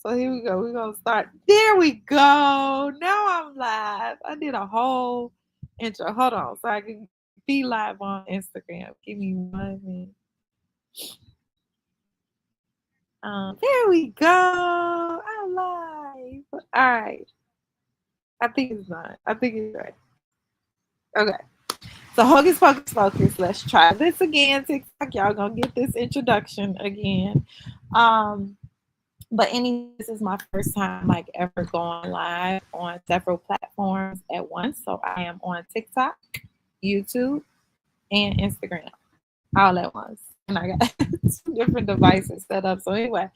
So here we go. We're gonna start. There we go. Now I'm live. I did a whole intro. Hold on, so I can be live on Instagram. Give me 1 minute. There we go. I'm live. All right. I think it's not. I think it's right. Okay. So Hocus Pocus Focus. Let's try this again. TikTok, y'all gonna get this introduction again. Um, But anyway, this is my first time like ever going live on several platforms at once. So I am on TikTok, YouTube, and Instagram all at once. And I got 2 different devices set up. So anyway,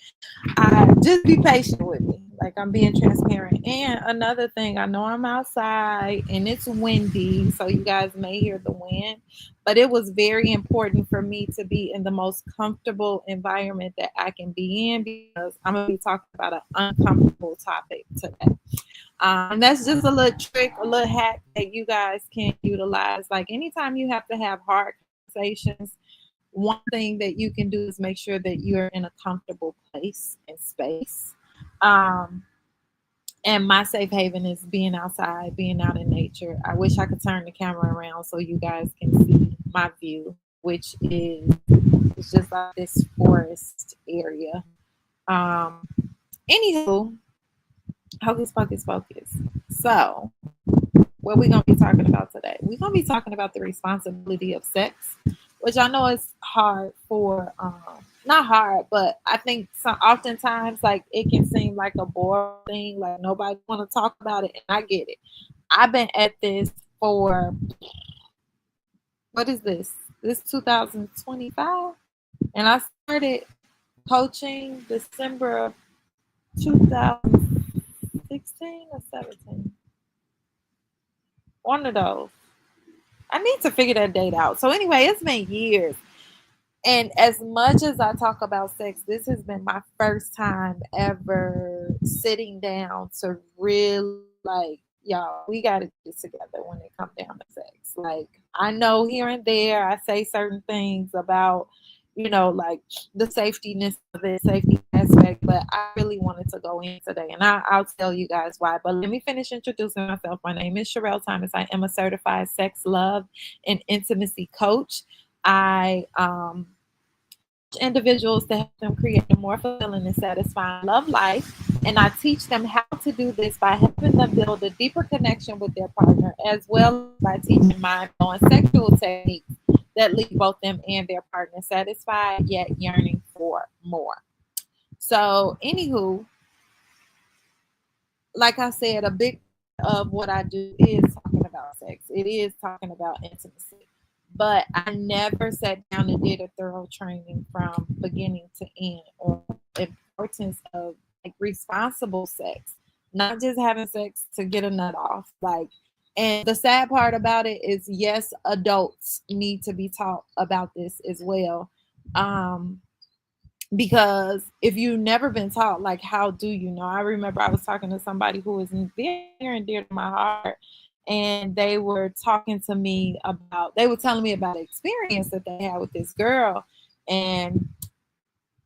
I just be patient with me. Like I'm being transparent. And another thing, I know I'm outside and it's windy, so you guys may hear the wind. But it was very important for me to be in the most comfortable environment that I can be in because I'm gonna be talking about an uncomfortable topic today. And that's just a little trick, a little hack that you guys can utilize. Like anytime you have to have hard conversations, one thing that you can do is make sure that you're in a comfortable place and space. Um, and my safe haven is being outside, being out in nature. I wish I could turn the camera around so you guys can see my view, which is it's just like this forest area. Um, Anywho, hocus pocus focus. So, what we're gonna be talking about today? We're gonna be talking about the responsibility of sex, which I know is hard for not hard, but I think some oftentimes like it can seem like a boring thing, like nobody want to talk about it, and I get it. I've been at this for what is this? This 2025, and I started coaching December of 2016 or 17. One of those. I need to figure that date out. So anyway, it's been years. And as much as I talk about sex, this has been my first time ever sitting down to really like, y'all, we got to get this together when it comes down to sex. Like, I know here and there I say certain things about, like the safetyness of it, safety aspect, but I really wanted to go in today and I'll tell you guys why. But let me finish introducing myself. My name is Charelle Thomas. I am a certified sex, love, and intimacy coach. I individuals to help them create a more fulfilling and satisfying love life. And I teach them how to do this by helping them build a deeper connection with their partner, as well as by teaching mind blowing sexual techniques that leave both them and their partner satisfied yet yearning for more. So, anywho, like I said, a big of what I do is talking about sex. It is talking about intimacy. But I never sat down and did a thorough training from beginning to end on the importance of like responsible sex, not just having sex to get a nut off. Like, and the sad part about it is, yes, adults need to be taught about this as well. Um, because if you've never been taught, like, how do you know? I remember I was talking to somebody who was very near and dear to my heart, and they were talking to me about, they were telling me about an experience that they had with this girl, and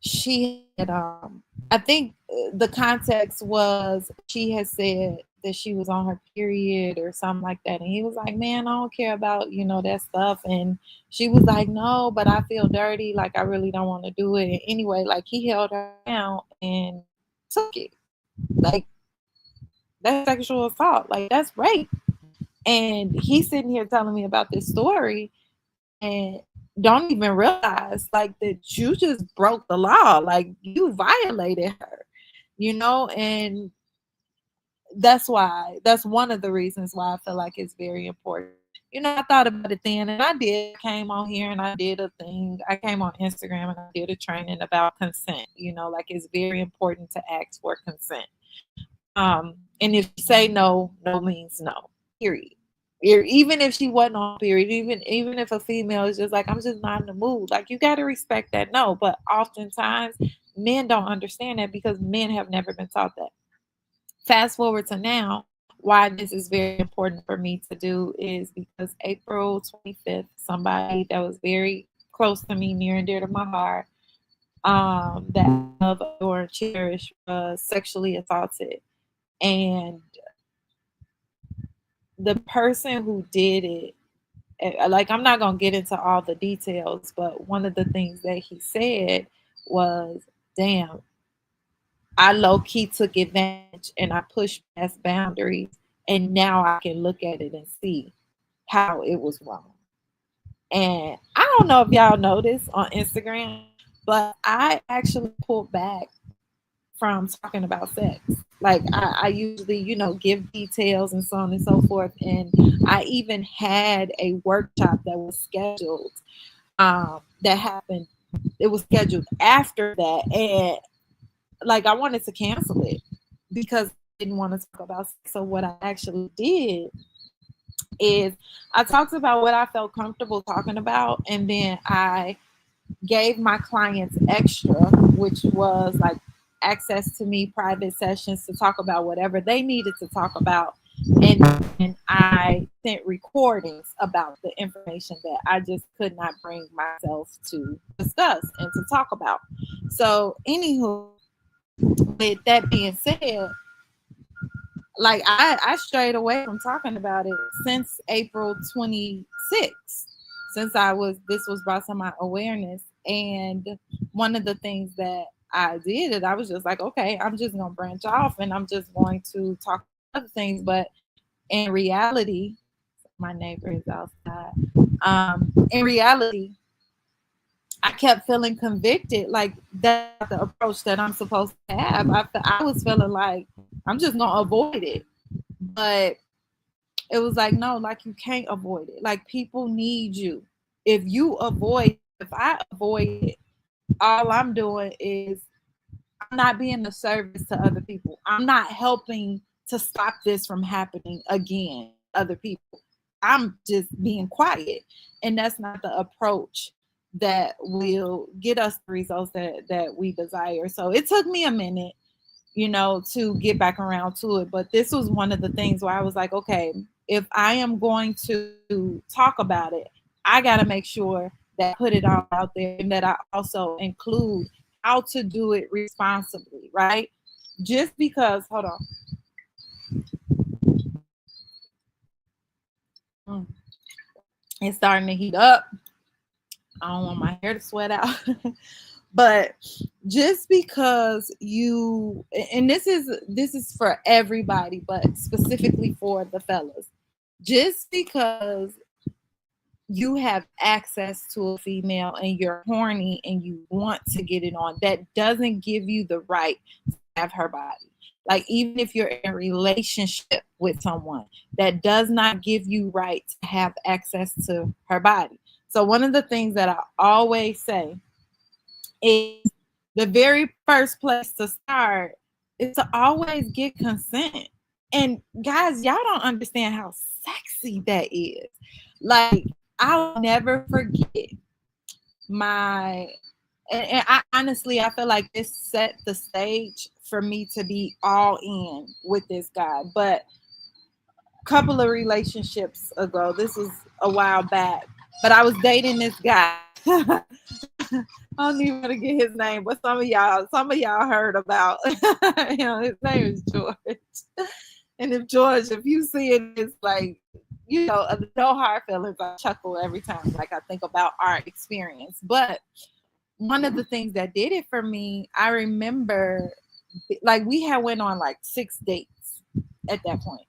she had, I think the context was she had said that she was on her period or something like that, and he was like, "Man, I don't care about that stuff," and she was like, "No, but I feel dirty. Like I really don't want to do it." And anyway, like he held her down and took it. Like that's sexual assault. Like that's rape. And he's sitting here telling me about this story and don't even realize like that you just broke the law. Like you violated her, and that's one of the reasons why I feel like it's very important. I thought about it then and I did came on here and I did a thing. I came on Instagram and I did a training about consent. Like it's very important to ask for consent. And if you say no, no means no. Period. Even if she wasn't on period, even if a female is just like, I'm just not in the mood, like you gotta respect that no. But oftentimes men don't understand that because men have never been taught that. Fast forward to now, why this is very important for me to do is because April 25th, somebody that was very close to me, near and dear to my heart, that I love, adore, and cherish was sexually assaulted. And the person who did it, like, I'm not gonna get into all the details, but one of the things that he said was, "Damn, I low key took advantage and I pushed past boundaries, and now I can look at it and see how it was wrong." And I don't know if y'all noticed on Instagram, but I actually pulled back from talking about sex. Like, I usually, give details and so on and so forth. And I even had a workshop that was scheduled, that happened. It was scheduled after that. And like, I wanted to cancel it because I didn't want to talk about sex. So what I actually did is I talked about what I felt comfortable talking about. And then I gave my clients extra, which was like access to me, private sessions to talk about whatever they needed to talk about. And then I sent recordings about the information that I just could not bring myself to discuss and to talk about. So, anywho, with that being said, like, I strayed away from talking about it since April 26th, since this was brought to my awareness. And one of the things that I did is I was just like, okay, I'm just gonna branch off and I'm just going to talk about other things. But in reality, my neighbor is outside. In reality, I kept feeling convicted, like that's the approach that I'm supposed to have. I was feeling like I'm just gonna avoid it. But it was like, no, like, you can't avoid it. Like, people need you. If I avoid it, all I'm doing is I'm not being a service to other people. I'm not helping to stop this from happening again to other people. I'm just being quiet. And that's not the approach that will get us the results that we desire. So it took me a minute, to get back around to it. But this was one of the things where I was like, okay, if I am going to talk about it, I got to make sure that I put it all out there and that I also include how to do it responsibly, right? Just because, hold on. It's starting to heat up. I don't want my hair to sweat out. But just because and this is for everybody, but specifically for the fellas, just because you have access to a female and you're horny and you want to get it on, that doesn't give you the right to have her body. Like, even if you're in a relationship with someone, that does not give you right to have access to her body. So one of the things that I always say is the very first place to start is to always get consent. And guys, y'all don't understand how sexy that is. Like, I'll never forget my and I honestly, I feel like this set the stage for me to be all in with this guy. But a couple of relationships ago, this was a while back, but I was dating this guy. I don't even want to get his name, but some of y'all heard about. His name is George. And if George, if you see it, it's like, no hard feelings. I chuckle every time, like, I think about our experience. But one of the things that did it for me, I remember, like, we had went on like 6 dates at that point.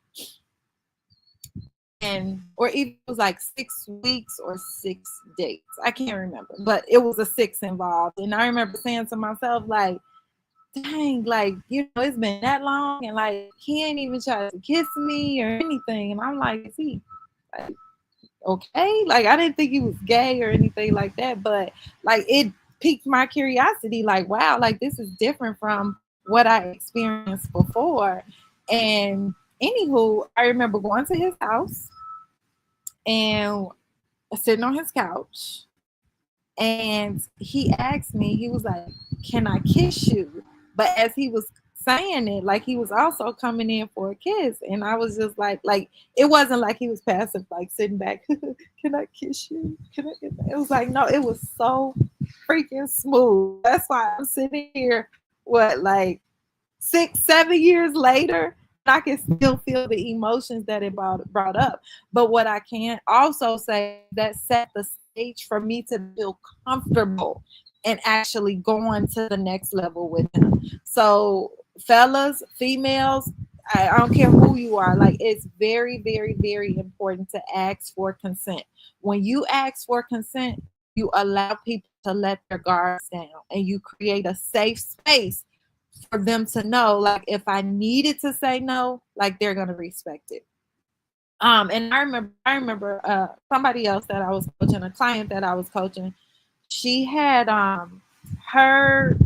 And or even it was like 6 weeks or 6 dates. I can't remember, but it was a 6 involved. And I remember saying to myself, like, dang, like, it's been that long, and like, he ain't even tried to kiss me or anything. And I'm like, is he like okay? Like, I didn't think he was gay or anything like that, but like, it piqued my curiosity, like, wow, like, this is different from what I experienced before. And anywho, I remember going to his house and sitting on his couch, and he asked me, he was like, can I kiss you? But as he was saying it like he was also coming in for a kiss. And I was just like it wasn't like he was passive, like sitting back, can I kiss you? Can I get that? It was like, no, it was so freaking smooth. That's why I'm sitting here, what, like 6, 7 years later, I can still feel the emotions that it brought up. But what I can also say, that set the stage for me to feel comfortable and actually going to the next level with him. So, fellas, females, I don't care who you are, like it's very, very, very important to ask for consent. When you ask for consent, you allow people to let their guards down and you create a safe space for them to know, like, if I needed to say no, like they're gonna respect it. And I remember somebody else that I was coaching, a client that I was coaching. She had her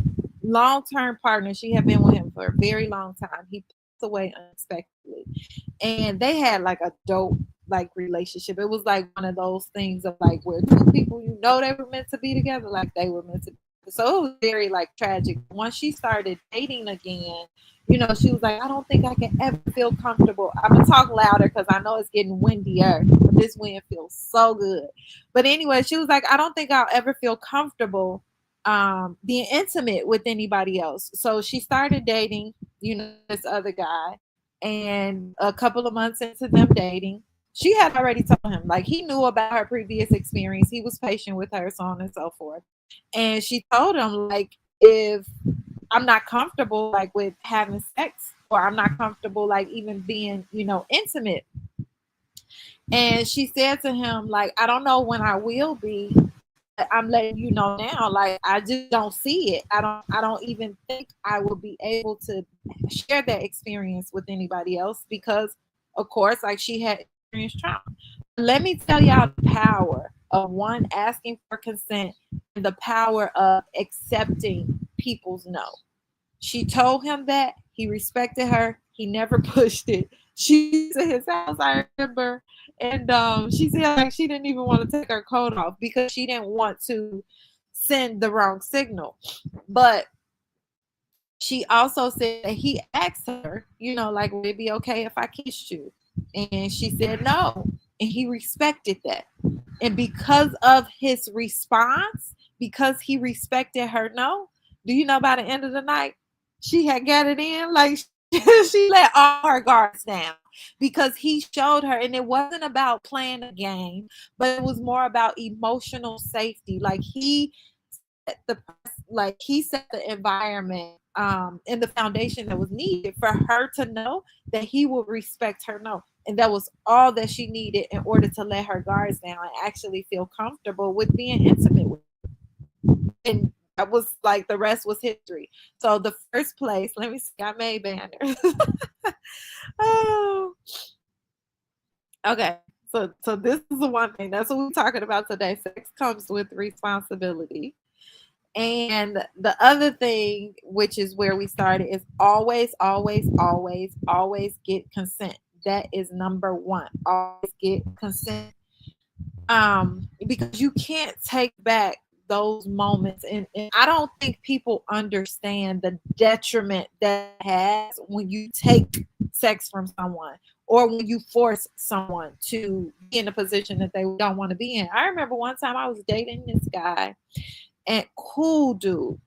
long-term partner. She had been with him for a very long time. He passed away unexpectedly, and they had like a dope like relationship. It was like one of those things of like where two people, you know, they were meant to be together, like they were meant to be. So it was very like tragic. Once she started dating again, you know, she was like, I don't think I can ever feel comfortable. I'm gonna talk louder because I know it's getting windier, but this wind feels so good. But anyway, she was like, I don't think I'll ever feel comfortable being intimate with anybody else. So she started dating, you know, this other guy. And a couple of months into them dating, she had already told him, like, he knew about her previous experience. He was patient with her, so on and so forth. And she told him, like, if I'm not comfortable, like, with having sex, or I'm not comfortable, like, even being, you know, intimate. And she said to him, like, I don't know when I will be. I'm letting you know now, like I just don't see it. I don't even think I will be able to share that experience with anybody else because of course like she had experienced trauma. Let me tell y'all the power of one, asking for consent, and the power of accepting people's no. She told him that. He respected her. He never pushed it. She to his house, I remember. And she said like she didn't even want to take her coat off because she didn't want to send the wrong signal. But she also said that he asked her, you know, like, would it be okay if I kissed you? And she said no. And he respected that. And because of his response, because he respected her no, do you know by the end of the night, she had got it in? Like she let all her guards down because he showed her, and it wasn't about playing a game, but it was more about emotional safety. Like the he set the environment and the foundation that was needed for her to know that he would respect her no. And that was all that she needed in order to let her guards down and actually feel comfortable with being intimate with him. And that was like the rest was history. So the first place, let me see, I made banners. Oh, okay. So this is the one thing. That's what we're talking about today. Sex comes with responsibility. And the other thing, which is where we started, is always, always, always, always get consent. That is number one. Always get consent. Because you can't take back those moments. And I don't think people understand the detriment that has when you take sex from someone or when you force someone to be in a position that they don't want to be in. I remember one time I was dating this guy, and cool dude,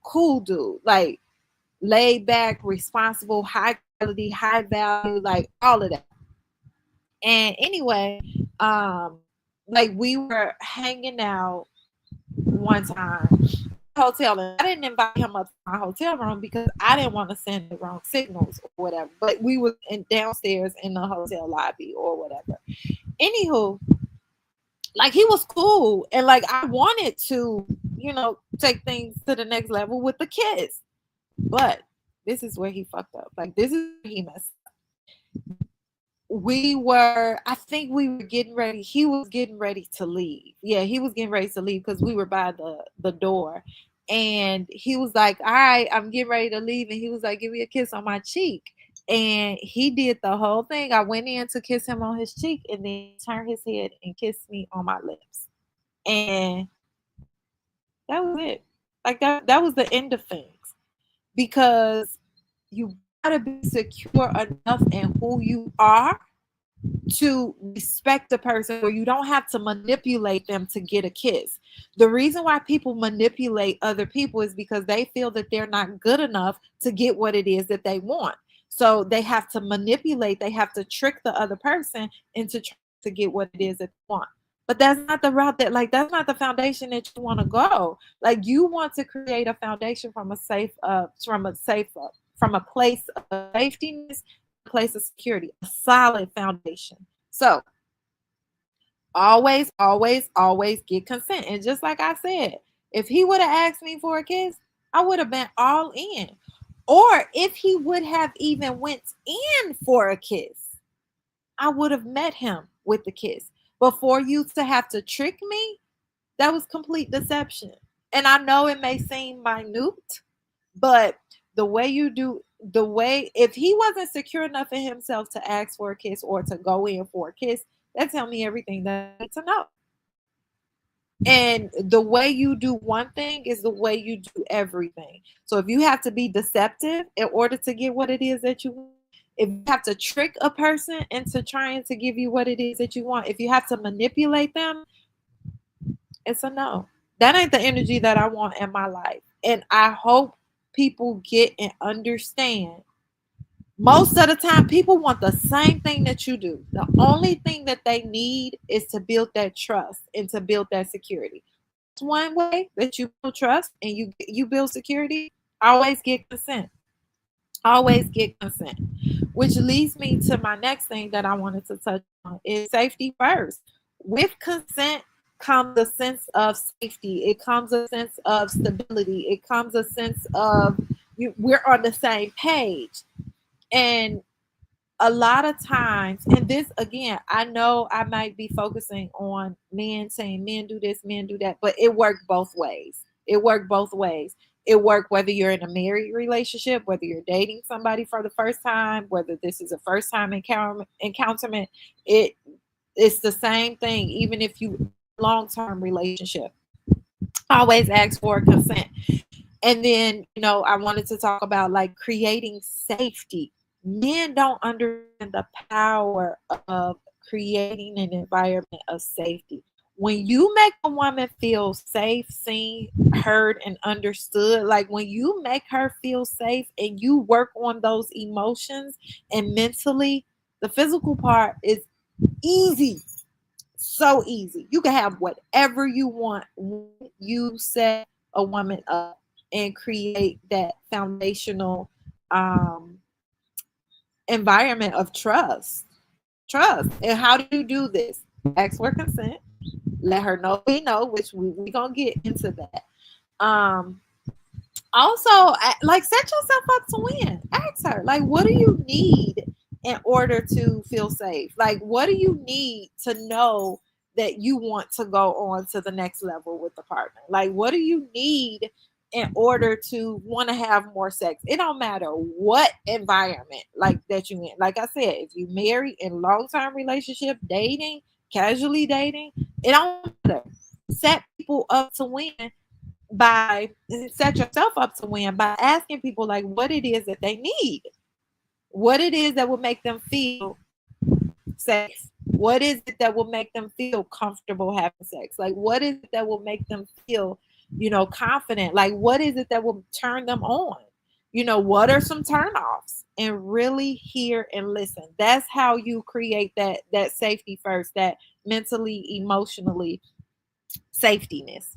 like laid back, responsible, high quality, high value, like all of that. And anyway, like we were hanging out one time hotel, and I didn't invite him up to my hotel room because I didn't want to send the wrong signals or whatever. But we were downstairs in the hotel lobby or whatever. Anywho, like he was cool, and like I wanted to, you know, take things to the next level with the kids. But this is where he fucked up. Like this is where he messed up. I think we were getting ready. He was getting ready to leave. Yeah, he was getting ready to leave because we were by the door. And he was like, all right, I'm getting ready to leave. And he was like, give me a kiss on my cheek. And he did the whole thing. I went in to kiss him on his cheek and then turned his head and kissed me on my lips. And that was it. Like that was the end of things. Because you gotta be secure enough in who you are to respect the person where you don't have to manipulate them to get a kiss. The reason why people manipulate other people is because they feel that they're not good enough to get what it is that they want. So they have to manipulate, they have to trick the other person into trying to get what it is that they want. But that's not the route that, like, that's not the foundation that you want to go. Like, you want to create a foundation from a from a place of safetyness, a place of security, a solid foundation. So always, always, always get consent. And just like I said, if he would have asked me for a kiss, I would have been all in. Or if he would have even went in for a kiss, I would have met him with the kiss. But for you to have to trick me, that was complete deception. And I know it may seem minute, but the way you do, the way, if he wasn't secure enough in himself to ask for a kiss or to go in for a kiss, that tell me everything that I need to know. And the way you do one thing is the way you do everything. So if you have to be deceptive in order to get what it is that you want, if you have to trick a person into trying to give you what it is that you want, if you have to manipulate them, it's a no. That ain't the energy that I want in my life. And I hope people get and understand. Most of the time, people want the same thing that you do. The only thing that they need is to build that trust and to build that security. It's one way that you build trust and you build security. Always get consent. Always get consent. Which leads me to my next thing that I wanted to touch on is safety first. With consent comes a sense of safety. It comes a sense of stability. It comes a sense of we're on the same page. And a lot of times, and this again, I know I might be focusing on men saying men do this, men do that, but it worked both ways. It worked both ways. It worked whether you're in a married relationship, whether you're dating somebody for the first time, whether this is a first time encounterment. It's the same thing, even if you long-term relationship. Always ask for consent. And then, I wanted to talk about like creating safety. Men don't understand the power of creating an environment of safety. When you make a woman feel safe, seen, heard, and understood, like when you make her feel safe and you work on those emotions and mentally, the physical part is easy. So easy. You can have whatever you want when you set a woman up and create that foundational environment of trust. And how do you do this? Ask for consent. Let her know we know, which we gonna get into that. Also, like, set yourself up to win. Ask her, like, what do you need in order to feel safe? Like, what do you need to know that you want to go on to the next level with the partner? Like, what do you need in order to want to have more sex? It don't matter what environment like that you in. Like I said, if you married in long-term relationship, dating, casually dating, it don't matter. Set people up to win by set yourself up to win by asking people like what it is that they need, what it is that will make them feel safe, what is it that will make them feel comfortable having sex, like what is it that will make them feel confident, like what is it that will turn them on, what are some turnoffs, and really hear and listen. That's how you create that safety first, that mentally, emotionally safetyness.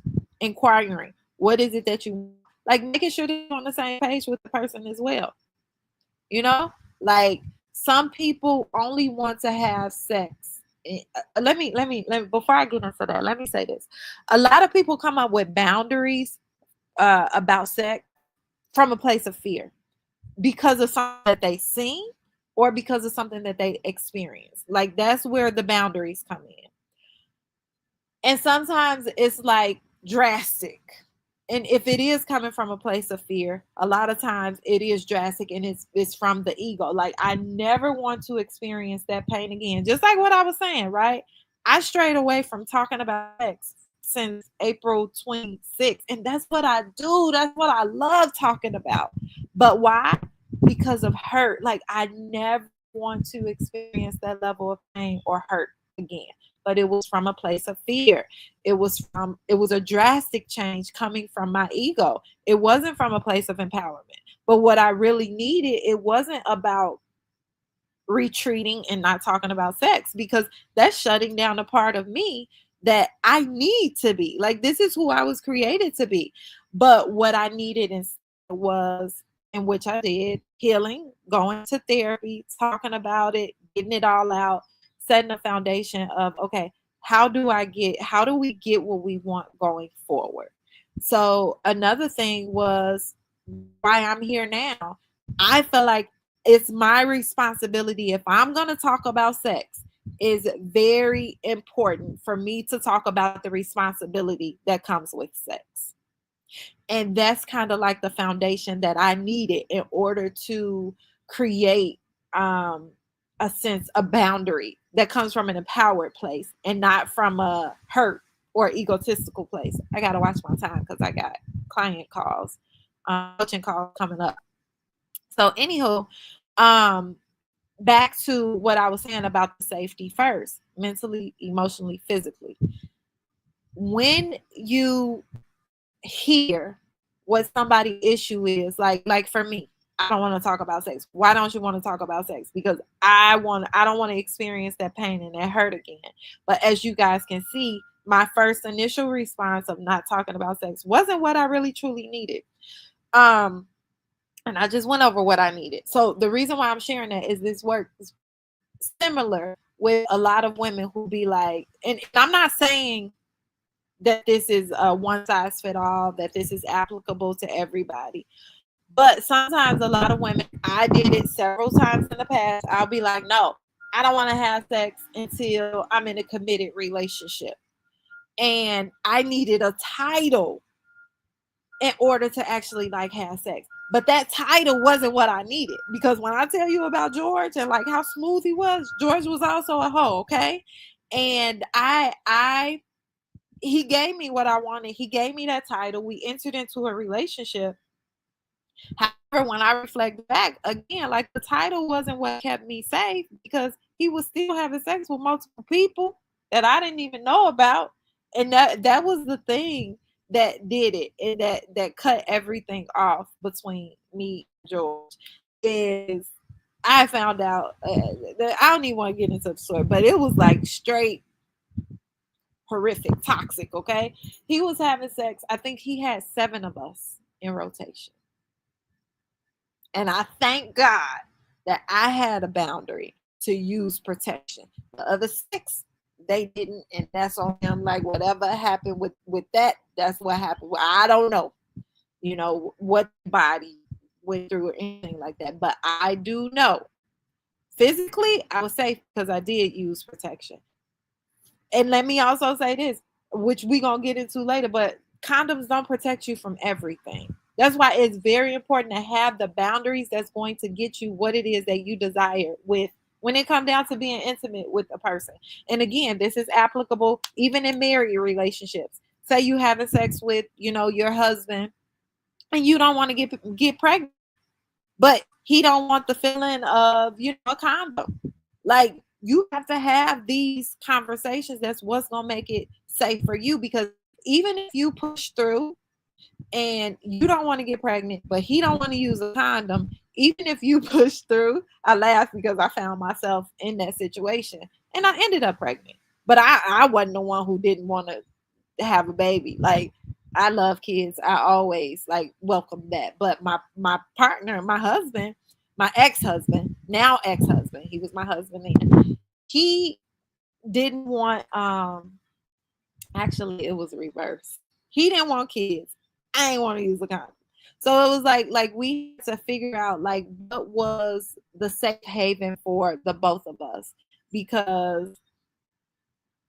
Inquiring, what is it that you like, making sure that you're on the same page with the person as well. Like some people only want to have sex. Let me before I get into that, let me say this. A lot of people come up with boundaries about sex from a place of fear because of something that they seen or because of something that they experience. Like that's where the boundaries come in. And sometimes it's like drastic. And if it is coming from a place of fear, a lot of times it is drastic and it's from the ego. Like I never want to experience that pain again. Just like what I was saying, right? I strayed away from talking about sex since April 26th. And that's what I do. That's what I love talking about. But why? because of hurt. Like I never want to experience that level of pain or hurt again. But it was from a place of fear. It was a drastic change coming from my ego. It wasn't from a place of empowerment. But what I really needed, it wasn't about retreating and not talking about sex, because that's shutting down a part of me that I need to be. Like this is who I was created to be. But what I needed instead was, in which I did, healing, going to therapy, talking about it, getting it all out, setting a foundation of, okay, how do we get what we want going forward? So another thing was why I'm here now. I feel like it's my responsibility, if I'm going to talk about sex, is very important for me to talk about the responsibility that comes with sex. And that's kind of like the foundation that I needed in order to create a sense, a boundary that comes from an empowered place and not from a hurt or egotistical place. I got to watch my time because I got client calls, coaching calls coming up. So anywho, um, back to what I was saying about the safety first, mentally, emotionally, physically. When you hear what somebody's issue is, like for me, I don't want to talk about sex. Why don't you want to talk about sex? Because I don't want to experience that pain and that hurt again. But as you guys can see, my first initial response of not talking about sex wasn't what I really truly needed. And I just went over what I needed. So the reason why I'm sharing that is this works similar with a lot of women who be like, and I'm not saying that this is a one size fit all, that this is applicable to everybody. But sometimes a lot of women, I did it several times in the past. I'll be like, no, I don't want to have sex until I'm in a committed relationship. And I needed a title in order to actually like have sex. But that title wasn't what I needed, because when I tell you about George and like how smooth he was, George was also a hoe, okay? And he gave me what I wanted. He gave me that title. We entered into a relationship. However, when I reflect back again, like the title wasn't what kept me safe, because he was still having sex with multiple people that I didn't even know about. And that was the thing that did it, and that cut everything off between me and George. Is I found out that I don't even want to get into the story, but it was like straight horrific, toxic. Okay, he was having sex. I think he had 7 of us in rotation. And I thank God that I had a boundary to use protection. The other 6, they didn't, and that's on them. Like whatever happened with that, that's what happened. I don't know, what body went through or anything like that. But I do know physically I was safe because I did use protection. And let me also say this, which we gonna get into later, but condoms don't protect you from everything. That's why it's very important to have the boundaries that's going to get you what it is that you desire with when it comes down to being intimate with a person. And again, this is applicable even in married relationships. Say you having sex with, your husband, and you don't want to get pregnant, but he don't want the feeling of, a condom. Like you have to have these conversations. That's what's gonna make it safe for you, because even if you push through and you don't want to get pregnant, but he don't want to use a condom, even if you push through, I laugh because I found myself in that situation and I ended up pregnant. But I wasn't the one who didn't want to have a baby. Like I love kids. I always like welcome that. But my partner, my husband, my ex-husband, now ex-husband, he was my husband then. He didn't want actually it was reverse. He didn't want kids. I didn't want to use a condom. So it was like we had to figure out like what was the safe haven for the both of us, because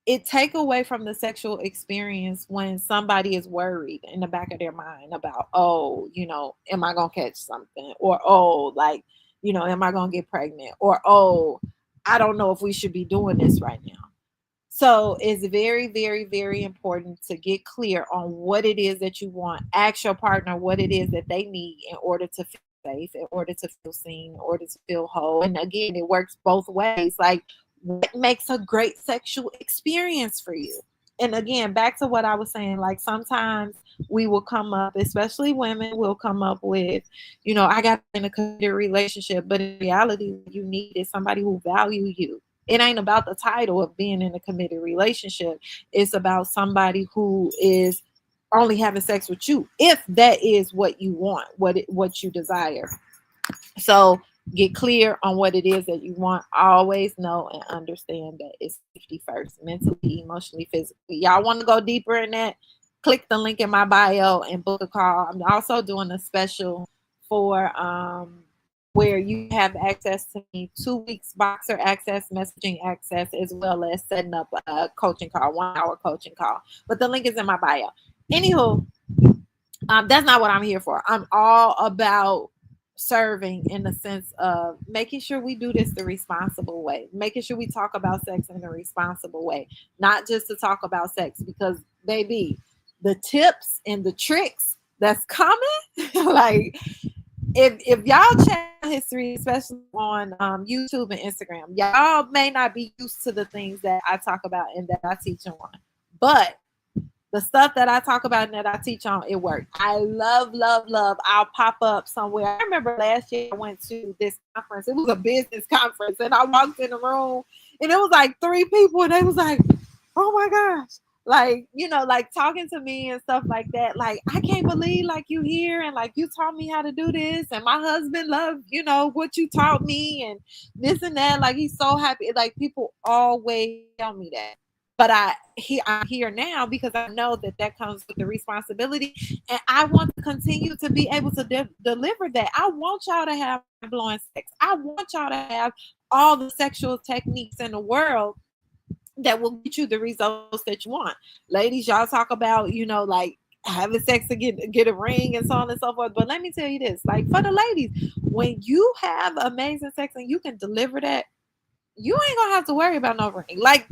it take away from the sexual experience when somebody is worried in the back of their mind about, oh, am I gonna catch something, or oh, like, am I gonna get pregnant, or oh, I don't know if we should be doing this right now. So it's very, very, very important to get clear on what it is that you want. Ask your partner what it is that they need in order to feel safe, in order to feel seen, in order to feel whole. And again, it works both ways. Like, what makes a great sexual experience for you? And again, back to what I was saying, like sometimes we will come up, especially women will come up with, I got in a committed relationship, but in reality, what you need is somebody who value you. It ain't about the title of being in a committed relationship. It's about somebody who is only having sex with you, if that is what you want, what you desire. So get clear on what it is that you want. Always know and understand that it's safety first, mentally, emotionally, physically. Y'all want to go deeper in that? Click the link in my bio and book a call. I'm also doing a special for where you have access to me, 2 weeks boxer access, messaging access, as well as setting up a coaching call, 1 hour coaching call. But the link is in my bio. Anywho, that's not what I'm here for. I'm all about serving in the sense of making sure we do this the responsible way, making sure we talk about sex in a responsible way, not just to talk about sex, because baby, the tips and the tricks that's coming, like if y'all check history, especially on YouTube and Instagram, y'all may not be used to the things that I talk about and that I teach on, but the stuff that I talk about and that I teach on, it works. I love. I'll pop up somewhere. I remember last year I went to this conference. It was a business conference, and I walked in the room, and it was like 3 people, and they was like, "Oh my gosh!" Like, like talking to me and stuff like that. Like, I can't believe like you here, and like you taught me how to do this, and my husband loved what you taught me, and this and that. Like, he's so happy. Like, people always tell me that. But I'm here now because I know that comes with the responsibility, and I want to continue to be able to deliver that. I want y'all to have blowing sex. I want y'all to have all the sexual techniques in the world that will get you the results that you want. Ladies, y'all talk about, like having sex to get a ring and so on and so forth. But let me tell you this, like for the ladies, when you have amazing sex and you can deliver that, you ain't gonna have to worry about no ring. Like,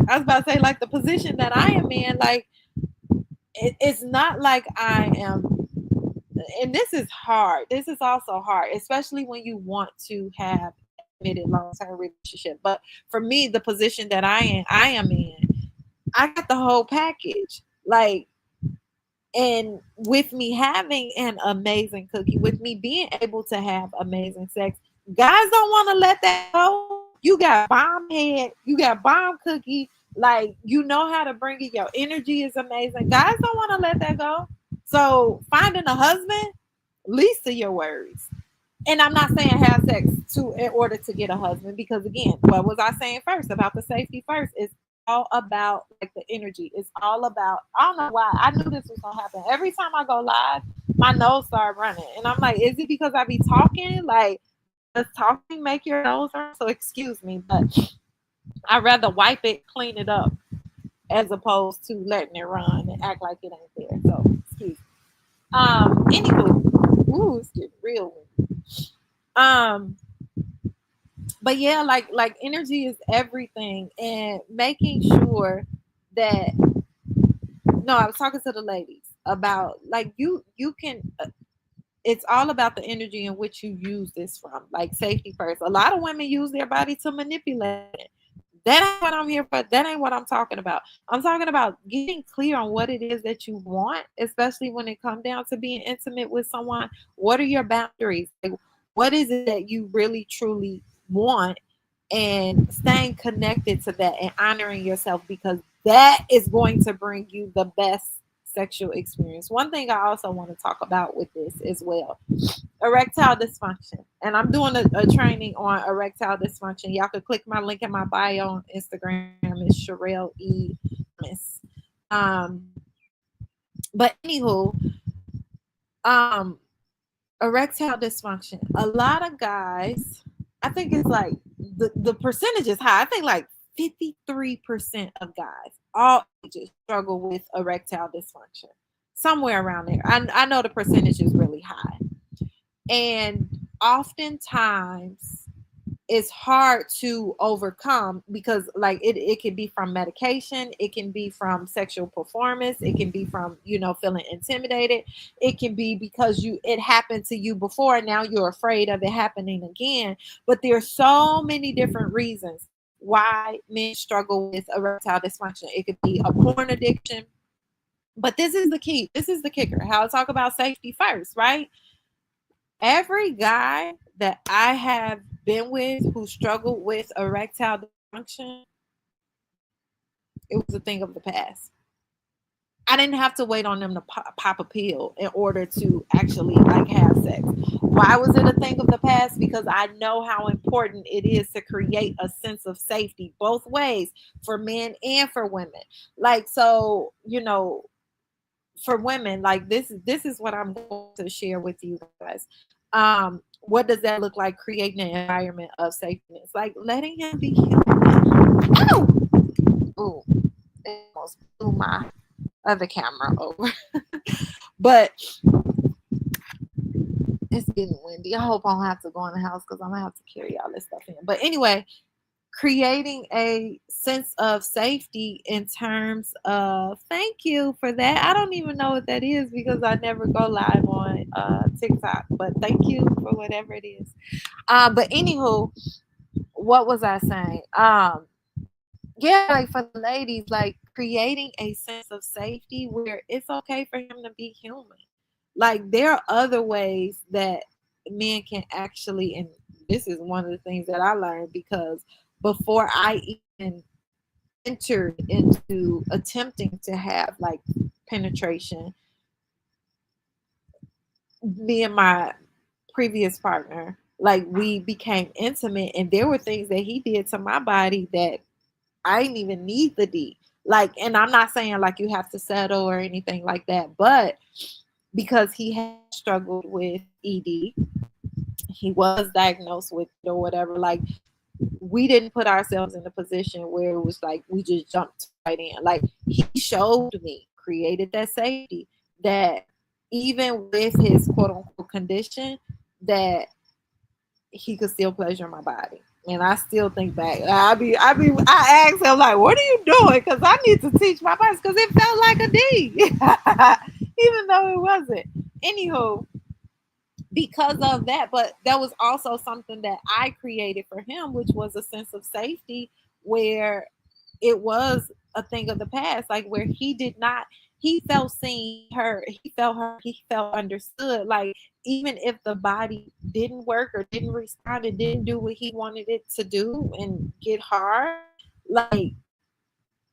I was about to say, like the position that I am in, like it's not like I am, and this is hard. This is also hard, especially when you want to have a committed long-term relationship. But for me, the position that I am in, I got the whole package. Like, and with me having an amazing cookie, with me being able to have amazing sex, guys don't want to let that go. You got bomb head, you got bomb cookie, like you know how to bring it. Your energy is amazing. Guys don't want to let that go. So finding a husband, least of your worries. And I'm not saying have sex in order to get a husband, because again, what was I saying first about the safety first? It's all about like the energy. It's all about, I don't know why I knew this was gonna happen. Every time I go live, my nose started running, and I'm like, is it because I be talking? Like, does talking make your nose run? So excuse me, but I'd rather wipe it, clean it up, as opposed to letting it run and act like it ain't there. So excuse me. Anywho, ooh, it's getting real. But yeah, like energy is everything, and making sure that, no, I was talking to the ladies about like you can it's all about the energy in which you use this from. Like, safety first. A lot of women use their body to manipulate it. That ain't what I'm here for. That ain't what I'm talking about. I'm talking about getting clear on what it is that you want, especially when it comes down to being intimate with someone. What are your boundaries? Like, what is it that you really truly want? And staying connected to that and honoring yourself, because that is going to bring you the best sexual experience. One thing I also want to talk about with this as well, erectile dysfunction. And I'm doing a training on erectile dysfunction. Y'all could click my link in my bio on Instagram. It's Charelle E. But anywho, erectile dysfunction. A lot of guys, I think it's like the percentage is high. I think like 53% of guys, all ages, struggle with erectile dysfunction. Somewhere around there. I know the percentage is really high. And oftentimes it's hard to overcome because like it can be from medication, it can be from sexual performance, it can be from, feeling intimidated, it can be because it happened to you before and now you're afraid of it happening again. But there's so many different reasons why men struggle with erectile dysfunction. It could be a porn addiction, but this is the key, this is the kicker, how I talk about safety first, right? Every guy that I have been with who struggled with erectile dysfunction, it was a thing of the past. I didn't have to wait on them to pop a pill in order to actually like have sex. Why was it a thing of the past? Because I know how important it is to create a sense of safety both ways, for men and for women. Like, so, for women, like this is what I'm going to share with you guys. What does that look like? Creating an environment of safety. It's like letting him be human. Ow! Ooh, it almost blew my other camera over. But it's getting windy. I hope I don't have to go in the house because I'm gonna have to carry all this stuff in. But anyway, creating a sense of safety in terms of, thank you for that. I don't even know what that is because I never go live on TikTok, but thank you for whatever it is. But anywho, what was I saying? Yeah, like for the ladies, like creating a sense of safety where it's okay for him to be human. Like there are other ways that men can actually, and this is one of the things that I learned because before I even entered into attempting to have like penetration, me and my previous partner, like we became intimate, and there were things that he did to my body that I didn't even need the D. Like, and I'm not saying like you have to settle or anything like that, but because he had struggled with ED, he was diagnosed with it or whatever, like we didn't put ourselves in a position where it was like we just jumped right in. Like he showed me, created that safety that even with his quote unquote condition, that he could still pleasure my body. And I still think back. I asked him like, "What are you doing?" Because I need to teach my body because it felt like a D, even though it wasn't. Anywho, because of that, but that was also something that I created for him, which was a sense of safety where it was a thing of the past, like where he felt seen, he felt understood. Like even if the body didn't work or didn't respond, it didn't do what he wanted it to do and get hard, like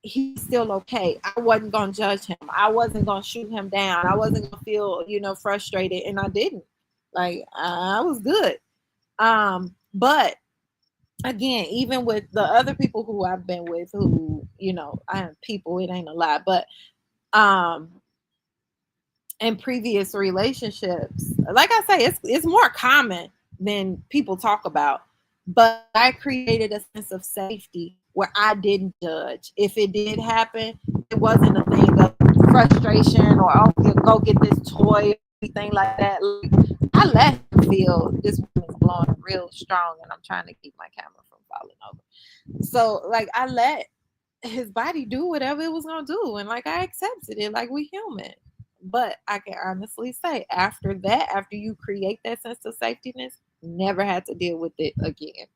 he's still okay. I wasn't gonna judge him. I wasn't gonna shoot him down. I wasn't gonna feel, frustrated, and I didn't. Like I was good. But again, even with the other people who I've been with, who I have people, it ain't a lot, but in previous relationships, like I say, it's more common than people talk about. But I created a sense of safety where I didn't judge. If it did happen, it wasn't a thing of frustration or go get this toy or anything like that. Like, I let him feel this woman's blowing real strong, and I'm trying to keep my camera from falling over. So like I let his body do whatever it was gonna do, and like I accepted it, like we human. But I can honestly say, after that, after you create that sense of safetyness, never had to deal with it again.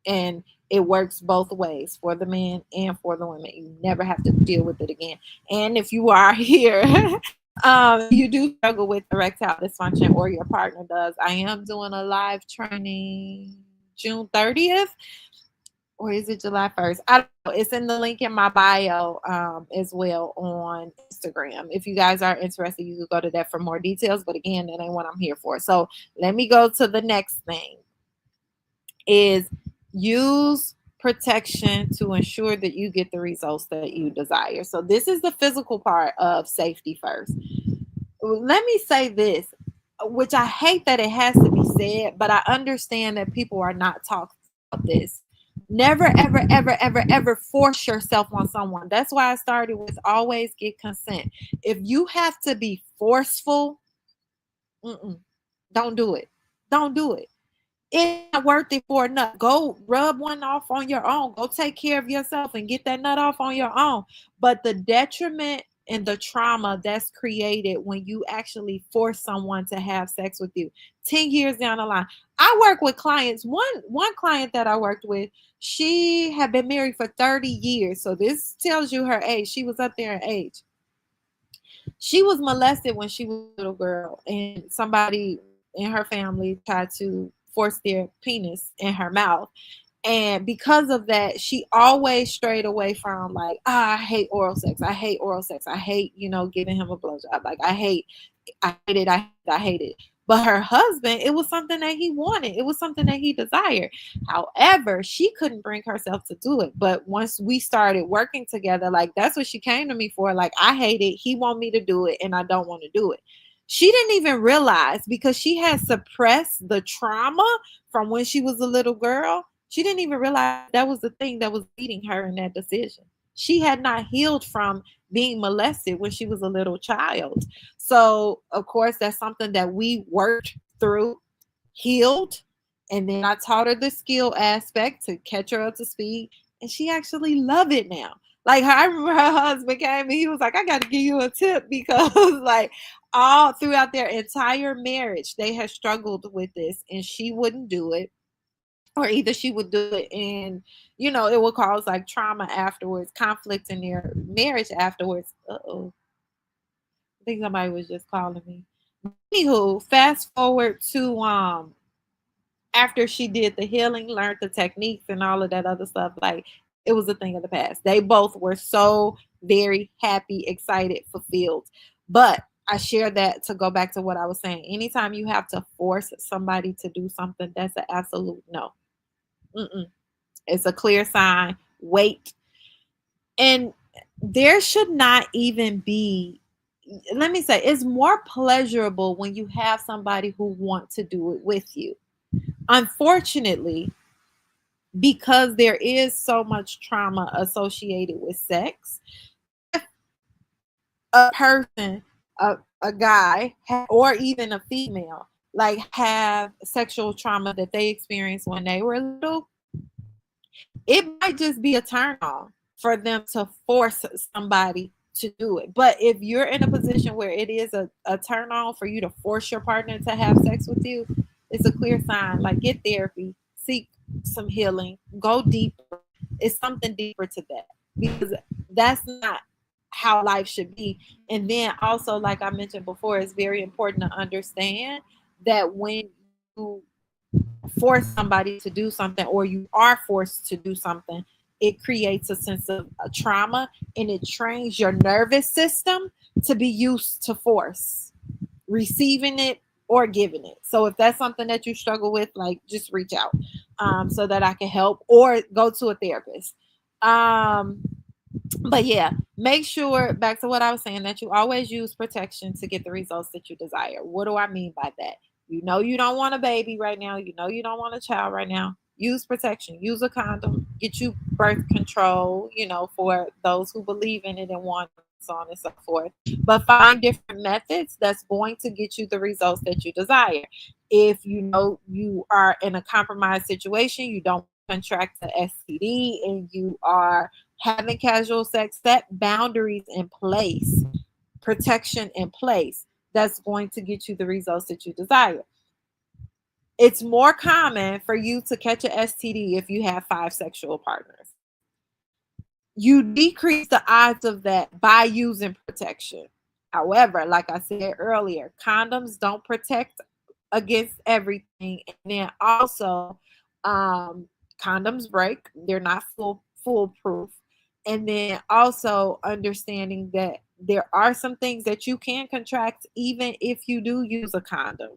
And it works both ways, for the men and for the women. You never have to deal with it again. And if you are here, you do struggle with erectile dysfunction, or your partner does, I am doing a live training June 30th. Or is it July 1st? I don't know. It's in the link in my bio as well on Instagram. If you guys are interested, you can go to that for more details. But again, that ain't what I'm here for. So let me go to the next thing. Is use protection to ensure that you get the results that you desire. So this is the physical part of safety first. Let me say this, which I hate that it has to be said, but I understand that people are not talking about this. Never, ever, ever, ever, ever force yourself on someone. That's why I started with always get consent. If you have to be forceful, don't do it. Don't do it. It's not worth it for a nut. Go rub one off on your own. Go take care of yourself and get that nut off on your own. But the detriment and the trauma that's created when you actually force someone to have sex with you 10 years down the line. I work with clients. One client that I worked with, she had been married for 30 years. So this tells you her age. She was up there in age. She was molested when she was a little girl, and somebody in her family tried to force their penis in her mouth. And because of that, she always strayed away from, like, I hate oral sex. I hate oral sex. I hate, giving him a blowjob. Like, I hate it. I hate it. But her husband, it was something that he wanted. It was something that he desired. However, she couldn't bring herself to do it. But once we started working together, like, that's what she came to me for. Like, I hate it. He want me to do it, and I don't want to do it. She didn't even realize, because she had suppressed the trauma from when she was a little girl. She didn't even realize that was the thing that was leading her in that decision. She had not healed from being molested when she was a little child. So, of course, that's something that we worked through, healed, and then I taught her the skill aspect to catch her up to speed, and she actually love it now. Like, I remember her husband came and he was like, I got to give you a tip, because like, all throughout their entire marriage, they had struggled with this, and she wouldn't do it, or either she would do it and it would cause like trauma afterwards, conflict in their marriage afterwards. Uh-oh, I think somebody was just calling me. Anywho, fast forward to after she did the healing, learned the techniques and all of that other stuff, like, it was a thing of the past. They both were so very happy, excited, fulfilled. But I share that to go back to what I was saying. Anytime you have to force somebody to do something, that's an absolute no. Mm-mm. It's a clear sign. Wait. And there should not even be, let me say, it's more pleasurable when you have somebody who wants to do it with you. Unfortunately, because there is so much trauma associated with sex, a person, a guy, or even a female, like, have sexual trauma that they experienced when they were little, it might just be a turn on for them to force somebody to do it. But if you're in a position where it is a turn on for you to force your partner to have sex with you, it's a clear sign. Like, get therapy, seek some healing, go deeper. It's something deeper to that, because that's not how life should be. And then also, like I mentioned before, it's very important to understand that when you force somebody to do something, or you are forced to do something, it creates a sense of trauma, and it trains your nervous system to be used to force, receiving it or giving it. So if that's something that you struggle with, like, just reach out so that I can help, or go to a therapist. But yeah, make sure, back to what I was saying, that you always use protection to get the results that you desire. What do I mean by that? You don't want a baby right now. You don't want a child right now. Use protection. Use a condom. Get you birth control, for those who believe in it and want it, so on and so forth. But find different methods that's going to get you the results that you desire. If you are in a compromised situation, you don't contract the STD, and you are having casual sex, set boundaries in place, protection in place, that's going to get you the results that you desire. It's more common for you to catch an STD if you have 5 sexual partners. You decrease the odds of that by using protection. However, like I said earlier, condoms don't protect against everything. And then also, condoms break. They're not foolproof. And then also understanding that there are some things that you can contract even if you do use a condom.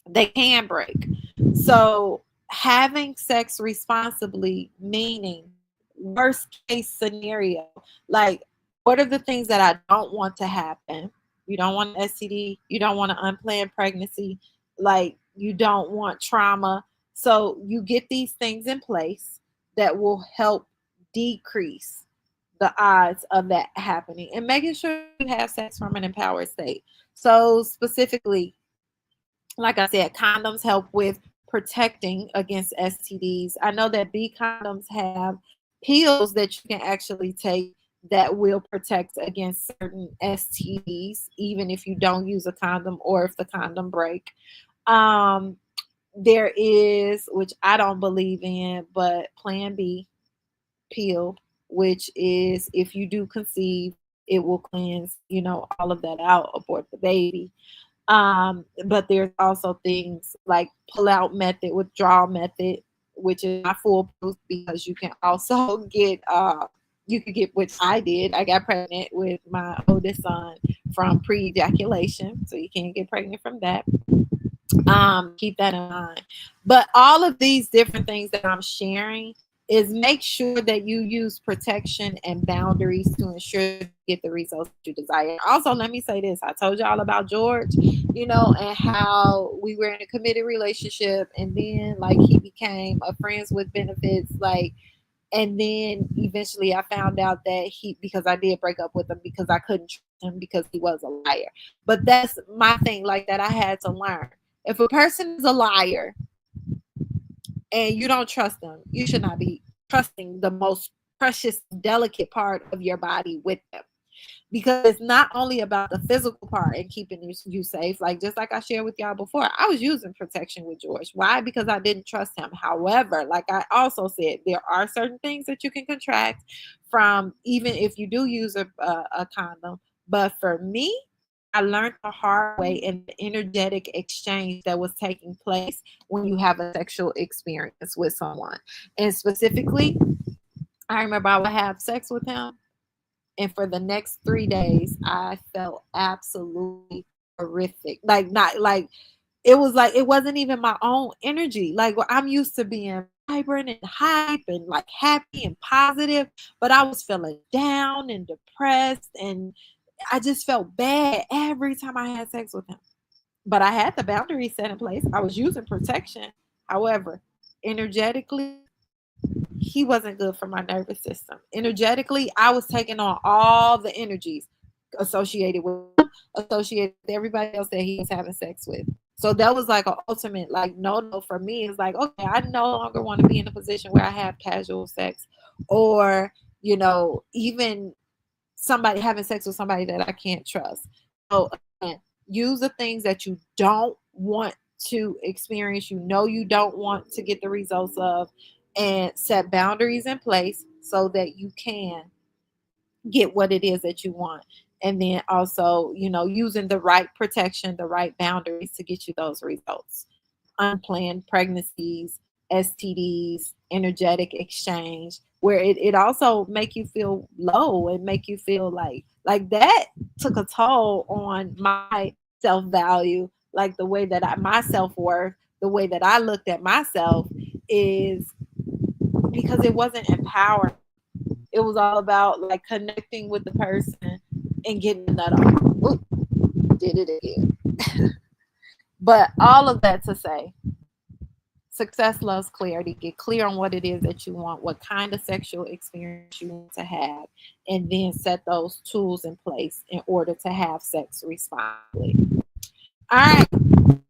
They can break. So having sex responsibly, meaning worst case scenario, like, what are the things that I don't want to happen? You don't want an STD. You don't want an unplanned pregnancy. Like, you don't want trauma. So you get these things in place that will help decrease the odds of that happening, and making sure you have sex from an empowered state. So specifically, like I said, condoms help with protecting against STDs. I know that B condoms have pills that you can actually take that will protect against certain STDs, even if you don't use a condom or if the condom break. Um, there is, which I don't believe in, but Plan B pill, which is if you do conceive, it will cleanse, all of that out, abort the baby. But there's also things like pull out method, withdrawal method, which is not foolproof because you can also get you could get, which I did. I got pregnant with my oldest son from pre-ejaculation, so you can't get pregnant from that. Keep that in mind. But all of these different things that I'm sharing is make sure that you use protection and boundaries to ensure you get the results you desire. Also, let me say this. I told y'all about George, and how we were in a committed relationship, and then like he became a friends with benefits, like, and then eventually I found out that because I did break up with him because I couldn't trust him because he was a liar. But that's my thing, like that I had to learn. If a person is a liar and you don't trust them, you should not be trusting the most precious, delicate part of your body with them. Because it's not only about the physical part and keeping you safe. Like, just like I shared with y'all before, I was using protection with George. Why? Because I didn't trust him. However, like I also said, there are certain things that you can contract from, even if you do use a condom. But for me, I learned the hard way in the energetic exchange that was taking place when you have a sexual experience with someone. And specifically, I remember I would have sex with him, and for the next 3 days, I felt absolutely horrific. Like, not like it was like it wasn't even my own energy. Like, well, I'm used to being vibrant and hype and like happy and positive, but I was feeling down and depressed, and I just felt bad every time I had sex with him. But I had the boundaries set in place. I was using protection. However, energetically, he wasn't good for my nervous system. Energetically, I was taking on all the energies associated with everybody else that he was having sex with. So that was like an ultimate, like, no for me. It's like, okay, I no longer want to be in a position where I have casual sex, or even somebody having sex with somebody that I can't trust. So again, use the things that you don't want to experience, you don't want to get the results of, and set boundaries in place so that you can get what it is that you want. And then also, using the right protection, the right boundaries to get you those results. Unplanned pregnancies, STDs, energetic exchange, where it also make you feel low and make you feel like that took a toll on my self-value, like the way that my self-worth, the way that I looked at myself, is because it wasn't empowering. It was all about like connecting with the person and getting the nut off. Ooh, did it again. But all of that to say, success loves clarity. Get clear on what it is that you want, what kind of sexual experience you want to have, and then set those tools in place in order to have sex responsibly. All right.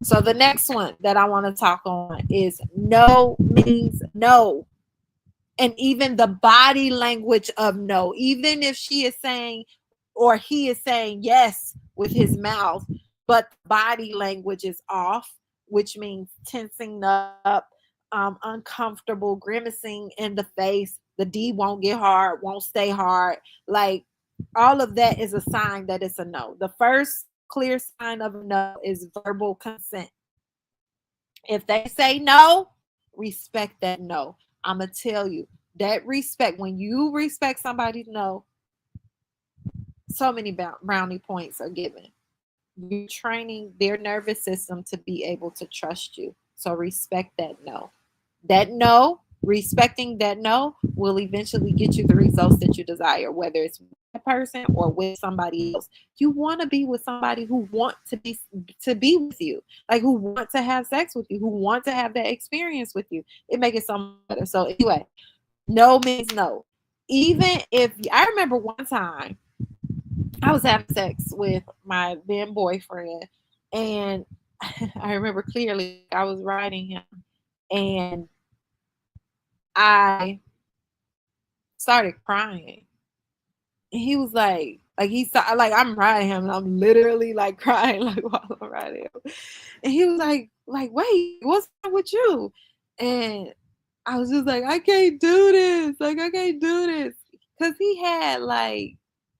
So the next one that I want to talk on is no means no. And even the body language of no, even if she is saying or he is saying yes with his mouth, but body language is off, which means tensing up, uncomfortable, grimacing in the face. The D won't get hard, won't stay hard. Like, all of that is a sign that it's a no. The first clear sign of a no is verbal consent. If they say no, respect that no. I'm going to tell you that respect, when you respect somebody's no, so many brownie points are given. You're training their nervous system to be able to trust you. So respect that no. That no, respecting that no will eventually get you the results that you desire, whether it's with a person or with somebody else. You want to be with somebody who want to be with you, like who want to have sex with you, who want to have that experience with you. It makes it so much better. So anyway, no means no. Even if I remember one time I was having sex with my then boyfriend, and I remember clearly I was riding him, And I started crying. And he was like he saw, like I'm riding him, and I'm literally like crying, like while I'm riding him. And he was like, wait, what's wrong with you? And I was just like, I can't do this. Like, I can't do this. Because he had like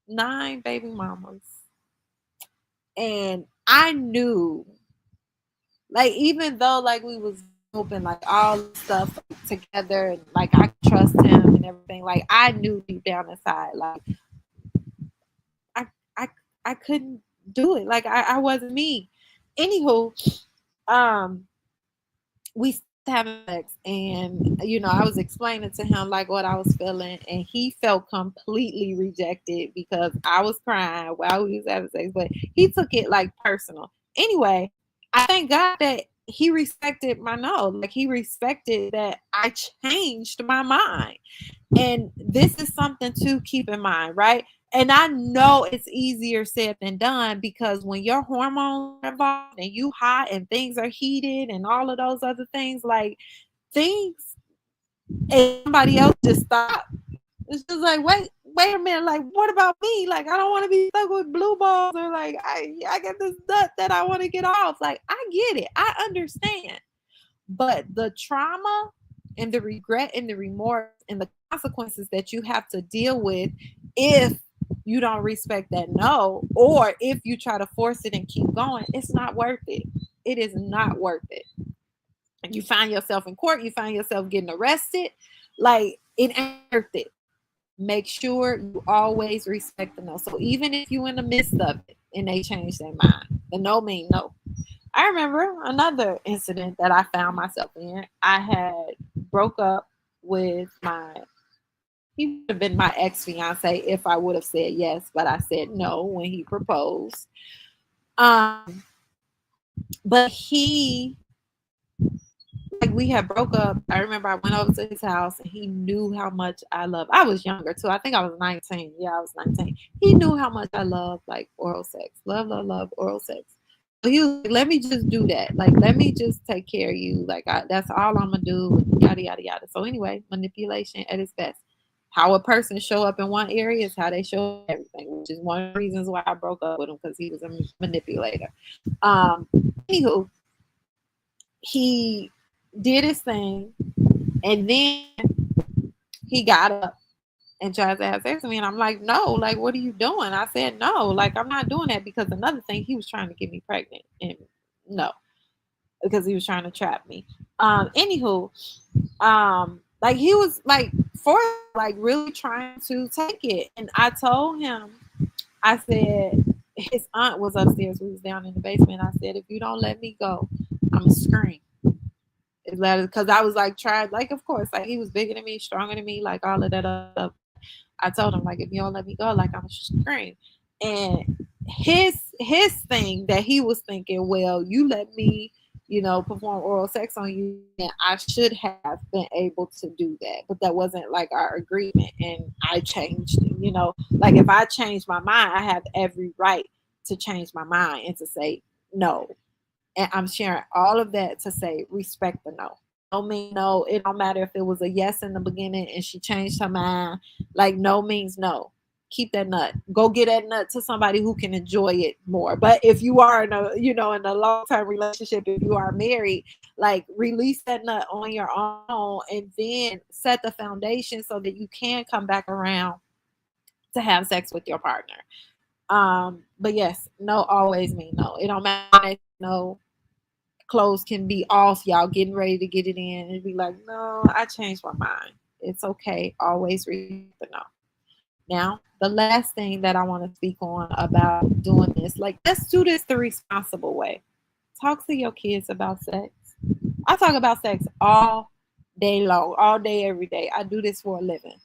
9 baby mamas. And I knew, like, even though like we was open, like all this stuff together, and like I trust him and everything, like I knew deep down inside, like I I I couldn't do it. Like I wasn't me. Anywho, um, we having sex, and I was explaining to him like what I was feeling, and he felt completely rejected because I was crying while we was having sex, but he took it like personal. Anyway, I thank God that he respected my no. Like he respected that I changed my mind. And this is something to keep in mind, right? And I know it's easier said than done, because when your hormones are involved and you hot and things are heated and all of those other things, like things, and somebody else just stop. It's just like, wait a minute, like what about me? Like I don't want to be stuck with blue balls, or like I get this nut that I want to get off. Like I get it, I understand. But the trauma and the regret and the remorse and the consequences that you have to deal with if you don't respect that no, or if you try to force it and keep going, it's not worth it. It is not worth it. And you find yourself in court, you find yourself getting arrested. Like it ain't worth it. Make sure you always respect the no. So even if you in the midst of it and they change their mind, the no mean no. I remember another incident that I found myself in. I had broke up with he would have been my ex-fiance if I would have said yes, but I said no when he proposed. But we had broke up. I remember I went over to his house, and he knew how much I love. I was younger too. I think I was 19. Yeah, I was 19. He knew how much I love like oral sex. Love oral sex. He was like, let me just do that. Like, let me just take care of you. Like, that's all I'm gonna do. Yada yada yada. So anyway, manipulation at its best. How a person show up in one area is how they show up everything, which is one of the reasons why I broke up with him, because he was a manipulator. Anywho, he did his thing, and then he got up and tried to have sex with me, and I'm like, no, like, what are you doing? I said no, like, I'm not doing that, because another thing, he was trying to get me pregnant, and no, because he was trying to trap me. Anywho, like he was like like really trying to take it, and I told him, I said, his aunt was upstairs, we was down in the basement. I said, if you don't let me go, I'm gonna scream. Because I was like, tried, like, of course, like he was bigger than me, stronger than me, like all of that other stuff. I told him, like, if you don't let me go, like, I'm scream. And his thing that he was thinking, well, you let me, perform oral sex on you, and I should have been able to do that. But that wasn't like our agreement, and I changed, like if I changed my mind, I have every right to change my mind and to say no. And I'm sharing all of that to say respect the no. No mean no. It don't matter if it was a yes in the beginning and she changed her mind. Like no means no. Keep that nut. Go get that nut to somebody who can enjoy it more. But if you are in a long-term relationship, if you are married, like release that nut on your own, and then set the foundation so that you can come back around to have sex with your partner. But yes, no always mean no. It don't matter. No, clothes can be off, y'all getting ready to get it in, and be like, no, I changed my mind. It's okay. Always read the no. Now, the last thing that I want to speak on about doing this, like, let's do this the responsible way. Talk to your kids about sex. I talk about sex all day long, all day, every day. I do this for a living.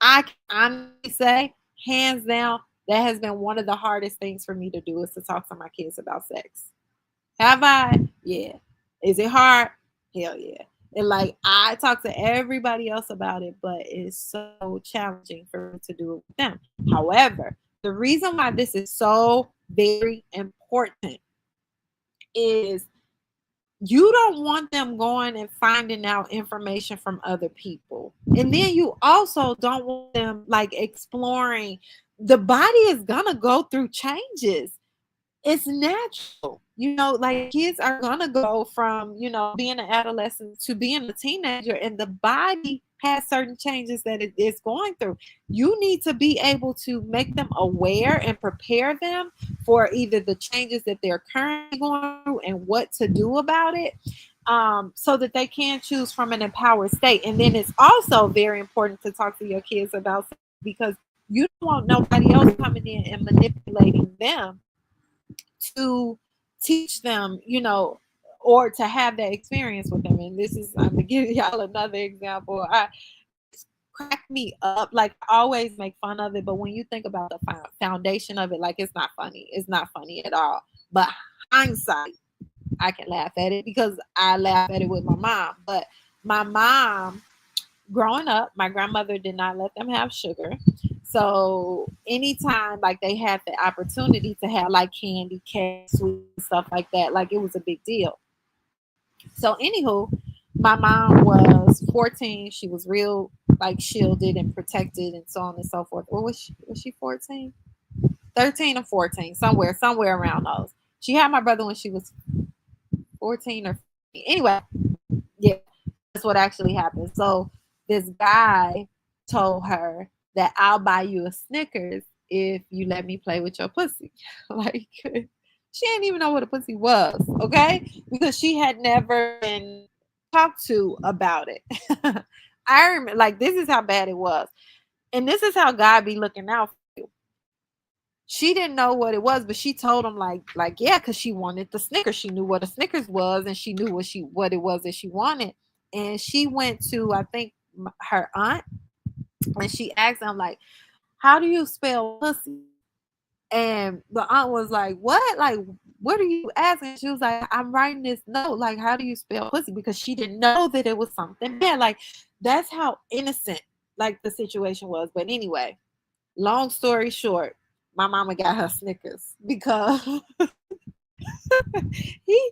I can honestly say, hands down, that has been one of the hardest things for me to do, is to talk to my kids about sex. Have I? Yeah. Is it hard? Hell yeah. And like I talk to everybody else about it, but it's so challenging for me to do it with them. However, the reason why this is so very important is you don't want them going and finding out information from other people. And then you also don't want them like exploring. The body is gonna go through changes. It's natural. Like kids are gonna go from, being an adolescent to being a teenager, and the body has certain changes that it is going through. You need to be able to make them aware and prepare them for either the changes that they're currently going through and what to do about it, so that they can choose from an empowered state. And then it's also very important to talk to your kids about sex, because you don't want nobody else coming in and manipulating them to teach them, or to have that experience with them. And this is, I'm gonna give y'all another example. Crack me up. Like, I always make fun of it, but when you think about the foundation of it, like, it's not funny. It's not funny at all. But hindsight, I can laugh at it because I laugh at it with my mom. But my mom, growing up, my grandmother did not let them have sugar. So anytime like they had the opportunity to have like candy, cake, sweet stuff like that, like it was a big deal. So anywho, my mom was 14. She was real like shielded and protected and so on and so forth. Or was she 14? 13 or 14, somewhere around those. She had my brother when she was 14 or 15. Anyway, yeah, that's what actually happened. So this guy told her that I'll buy you a Snickers if you let me play with your pussy. Like, she didn't even know what a pussy was, okay? Because she had never been talked to about it. I remember, like, this is how bad it was. And this is how God be looking out for you. She didn't know what it was, but she told him like yeah, because she wanted the Snickers. She knew what a Snickers was, and she knew what it was that she wanted. And she went to, I think, her aunt, and she asked him like, "How do you spell pussy?" And the aunt was like, "What? Like, what are you asking?" She was like, "I'm writing this note. Like, how do you spell pussy?" Because she didn't know that it was something bad. Like, that's how innocent like the situation was. But anyway, long story short, my mama got her Snickers because he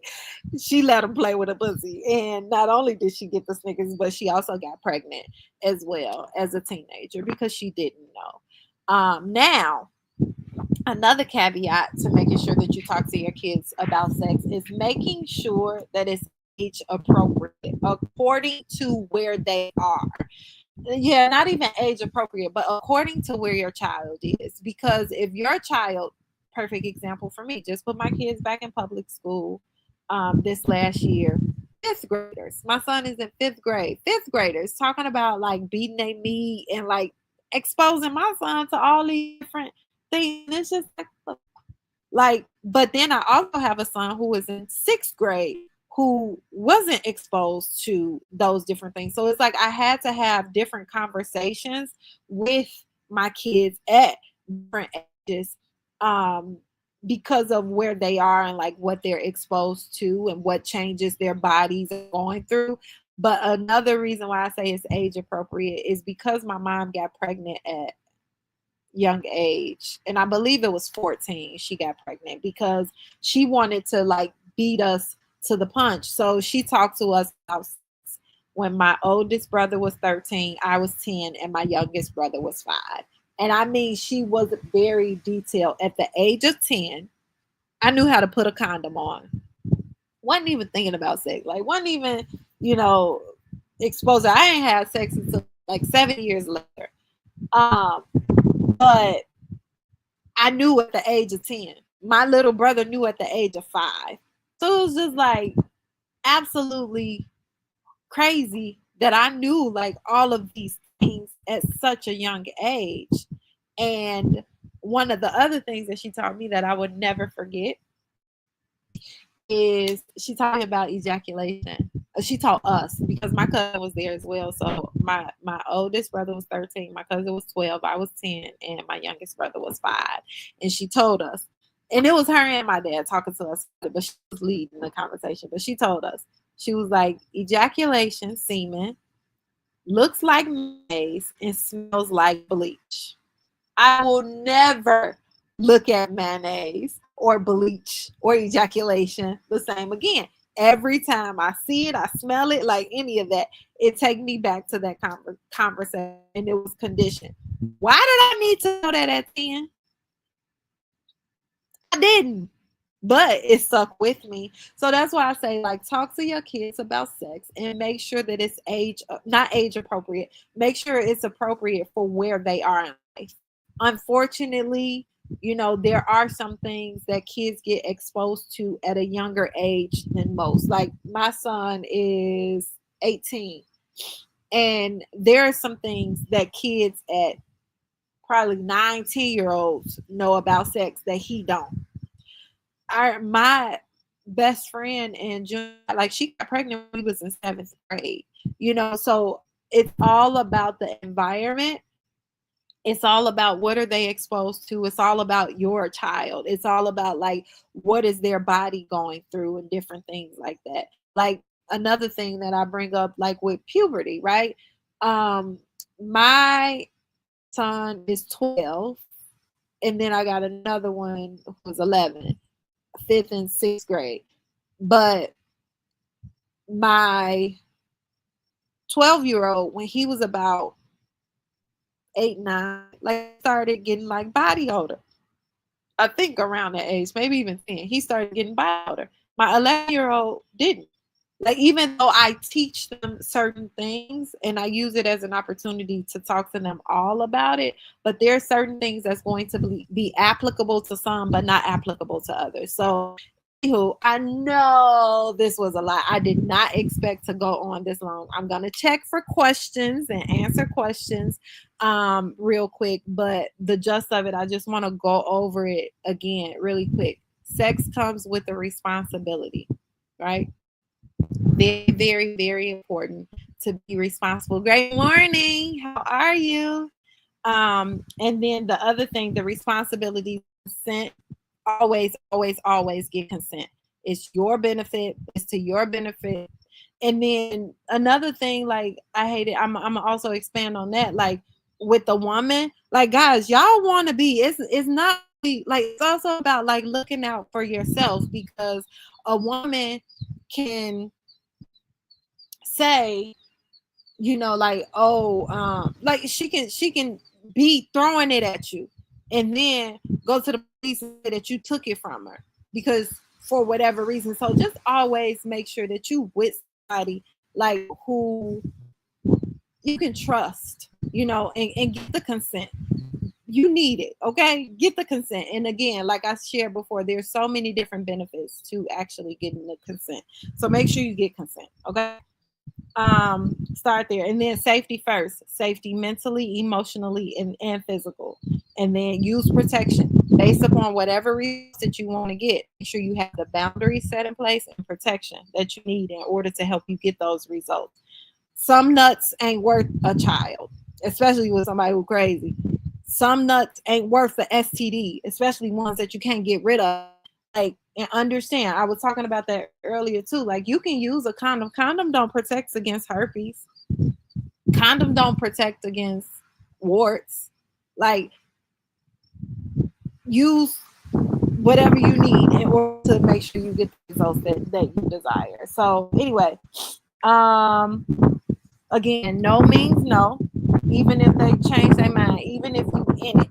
she let him play with a pussy. And not only did she get the Snickers, but she also got pregnant as well as a teenager because she didn't know. Now, another caveat to making sure that you talk to your kids about sex is making sure that it's age appropriate according to where they are. Yeah, not even age appropriate, but according to where your child is. Because if your child, perfect example for me, just put my kids back in public school this last year. Fifth graders. My son is in fifth grade. Fifth graders talking about like beating their meat and like exposing my son to all these different things. It's just like, but then I also have a son who is in sixth grade who wasn't exposed to those different things. So it's like I had to have different conversations with my kids at different ages, because of where they are and like what they're exposed to and what changes their bodies are going through. But another reason why I say it's age appropriate is because my mom got pregnant at young age, and I believe it was 14 she got pregnant, because she wanted to like beat us to the punch. So she talked to us about when my oldest brother was 13, I was 10, and my youngest brother was 5. And I mean, she was very detailed. At the age of 10, I knew how to put a condom on. Wasn't even thinking about sex. Like, wasn't even, exposed. I ain't had sex until like 7 years later. But I knew at the age of 10. My little brother knew at the age of 5. So it was just like absolutely crazy that I knew like all of these things at such a young age. And one of the other things that she taught me that I would never forget is she taught me about ejaculation. She taught us because my cousin was there as well. So my oldest brother was 13, my cousin was 12, I was 10, and my youngest brother was 5. And she told us, and it was her and my dad talking to us, but she was leading the conversation. But she told us, she was like, ejaculation, semen, looks like mayonnaise and smells like bleach. I will never look at mayonnaise or bleach or ejaculation the same again. Every time I see it, I smell it, like any of that, it take me back to that conversation, and it was conditioned. Why did I need to know that at 10? I didn't, but it stuck with me. So that's why I say, like, talk to your kids about sex and make sure that it's not age appropriate. Make sure it's appropriate for where they are in life. Unfortunately, there are some things that kids get exposed to at a younger age than most. Like, my son is 18, and there are some things that kids at probably 9, 10 year olds know about sex that he don't. My best friend in junior, like, she got pregnant when we was in 7th grade. So it's all about the environment. It's all about what are they exposed to. It's all about your child. It's all about, like, what is their body going through and different things like that. Like, another thing that I bring up, like, with puberty, right? My son is 12, and then I got another one who was 11, 5th and 6th grade. But my 12-year-old, when he was about 8, 9, like, started getting, like, body odor. I think around that age, maybe even 10, he started getting body odor. My 11-year-old didn't. Like, even though I teach them certain things and I use it as an opportunity to talk to them all about it, but there are certain things that's going to be applicable to some, but not applicable to others. So, anywho, I know this was a lot. I did not expect to go on this long. I'm going to check for questions and answer questions real quick, but the gist of it, I just want to go over it again really quick. Sex comes with a responsibility, right? Very, very, very important to be responsible. Great morning. How are you? And then the other thing, the responsibility, consent. Always, always, always give consent. It's your benefit. It's to your benefit. And then another thing, like, I hate it. I'm also expand on that. Like, with the woman, like, guys, y'all want to be. It's not like, it's also about, like, looking out for yourself, because a woman can say, like, oh, like, she can be throwing it at you, and then go to the police and say that you took it from her, because for whatever reason. So just always make sure that you with somebody, like, who you can trust, and get the consent. You need it. Okay, get the consent. And again, like I shared before, there's so many different benefits to actually getting the consent. So make sure you get consent. Okay. Start there, and then safety first. Safety mentally, emotionally, and physical. And then use protection based upon whatever results that you want to get. Make sure you have the boundaries set in place and protection that you need in order to help you get those results. Some nuts ain't worth a child, especially with somebody who's crazy. Some nuts ain't worth the STD, especially ones that you can't get rid of. Like, and understand, I was talking about that earlier too. Like, you can use a condom. Condom don't protect against herpes. Condom don't protect against warts. Like, use whatever you need in order to make sure you get the results that you desire. So anyway, um again, no means no. Even if they change their mind, even if you in it,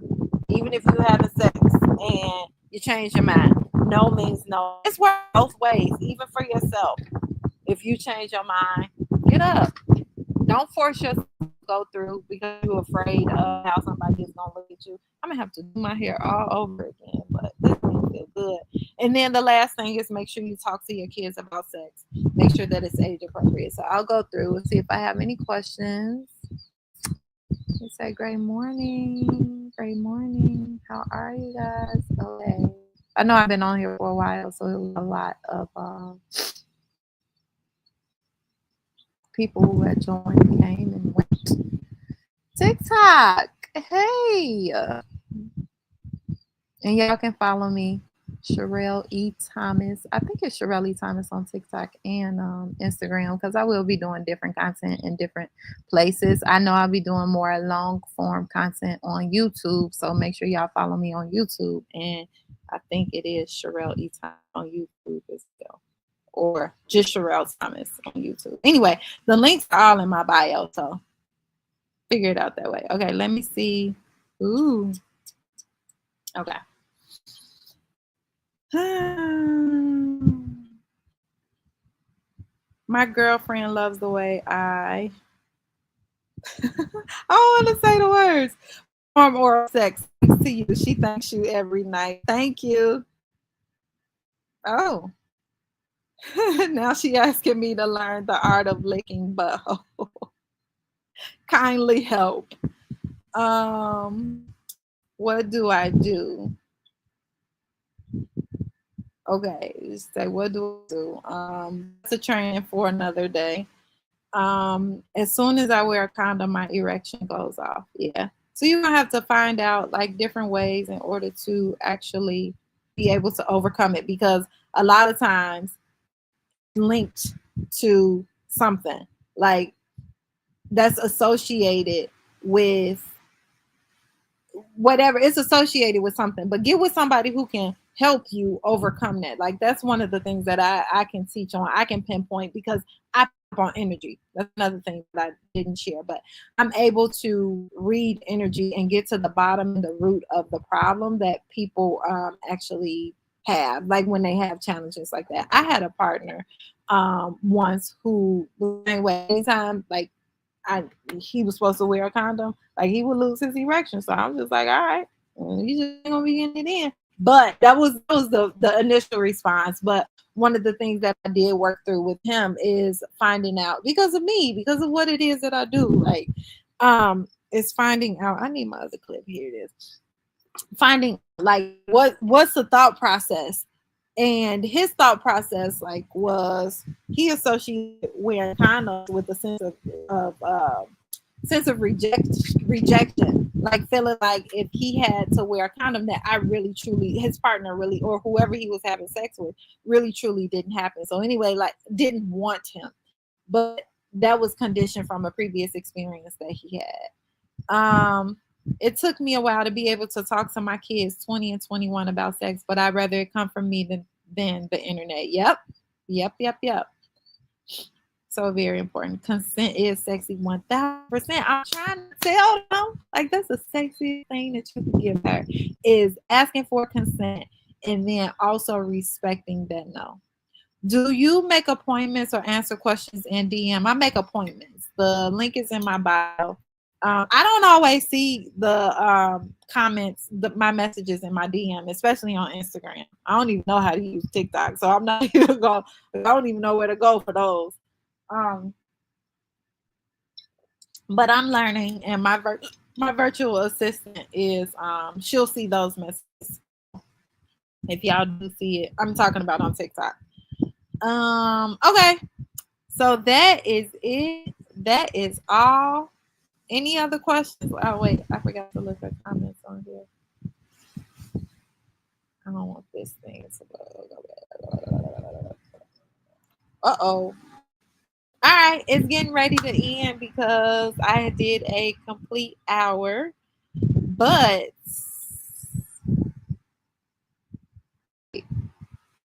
even if you having sex and you change your mind, no means no. It's work both ways, even for yourself. If you change your mind, get up. Don't force yourself to go through because you're afraid of how somebody is gonna look at you. I'm gonna have to do my hair all over again, but this one feels good. And then the last thing is, make sure you talk to your kids about sex. Make sure that it's age appropriate. So I'll go through and see if I have any questions. You say, great morning. Great morning. How are you guys? Okay. I know I've been on here for a while, so it was a lot of people who had joined, came and went. TikTok. Hey. And y'all can follow me, Charelle E. Thomas. I think it's Charelle E. Thomas on TikTok and Instagram, because I will be doing different content in different places. I know I'll be doing more long form content on YouTube, so make sure y'all follow me on YouTube. And I think it is Charelle E. Thomas on YouTube as well. or just Charelle Thomas on YouTube. Anyway, the links are all in my bio, so figure it out that way. Okay, let me see. Ooh. Okay. My girlfriend loves the way I don't want to say the words. Perform oral sex to you. She thanks you every night. Thank you. Oh. Now she asking me to learn the art of licking butthole. Kindly help. What do I do? Okay, say what do I do? It's a training for another day. As soon as I wear a condom, my erection goes off. Yeah. So you're gonna have to find out like different ways in order to actually be able to overcome it, because a lot of times linked to something like that's associated with whatever, it's associated with something, but get with somebody who can help you overcome that. Like that's one of the things that I can teach on. I can pinpoint because I pick on energy. That's another thing that I didn't share, but I'm able to read energy and get to the bottom and the root of the problem that people actually have, like when they have challenges like that. I had a partner once who the same way, anytime like he was supposed to wear a condom, like he would lose his erection. So I'm just like, all right, you just ain't gonna be getting it in. But that was the initial response. But one of the things that I did work through with him is finding out, because of me, because of what it is that I do, like is finding out. I need my other clip. Here it is. Finding like what's the thought process. And his thought process like was he associated wearing condoms with a sense of rejection, like feeling like if he had to wear a condom that I really truly, his partner really, or whoever he was having sex with really truly didn't happen. So anyway, like didn't want him, but that was conditioned from a previous experience that he had. It took me a while to be able to talk to my kids 20 and 21 about sex, but I'd rather it come from me than the internet. Yep. So very important. Consent is sexy 1000%. I'm trying to tell them, like that's the sexiest thing that you can give her is asking for consent and then also respecting that no. Do you make appointments or answer questions in DM? I make appointments. The link is in my bio. I don't always see the comments, my messages in my DM, especially on Instagram. I don't even know how to use TikTok, so I'm not even going. I don't even know where to go for those. Um, but I'm learning, and my virtual assistant is she'll see those messages if y'all do see it. I'm talking about on TikTok. Okay, so that is it. That is all. Any other questions? Oh wait, I forgot to look at comments on here. I don't want this thing to go. Uh-oh. All right, it's getting ready to end because I did a complete hour. But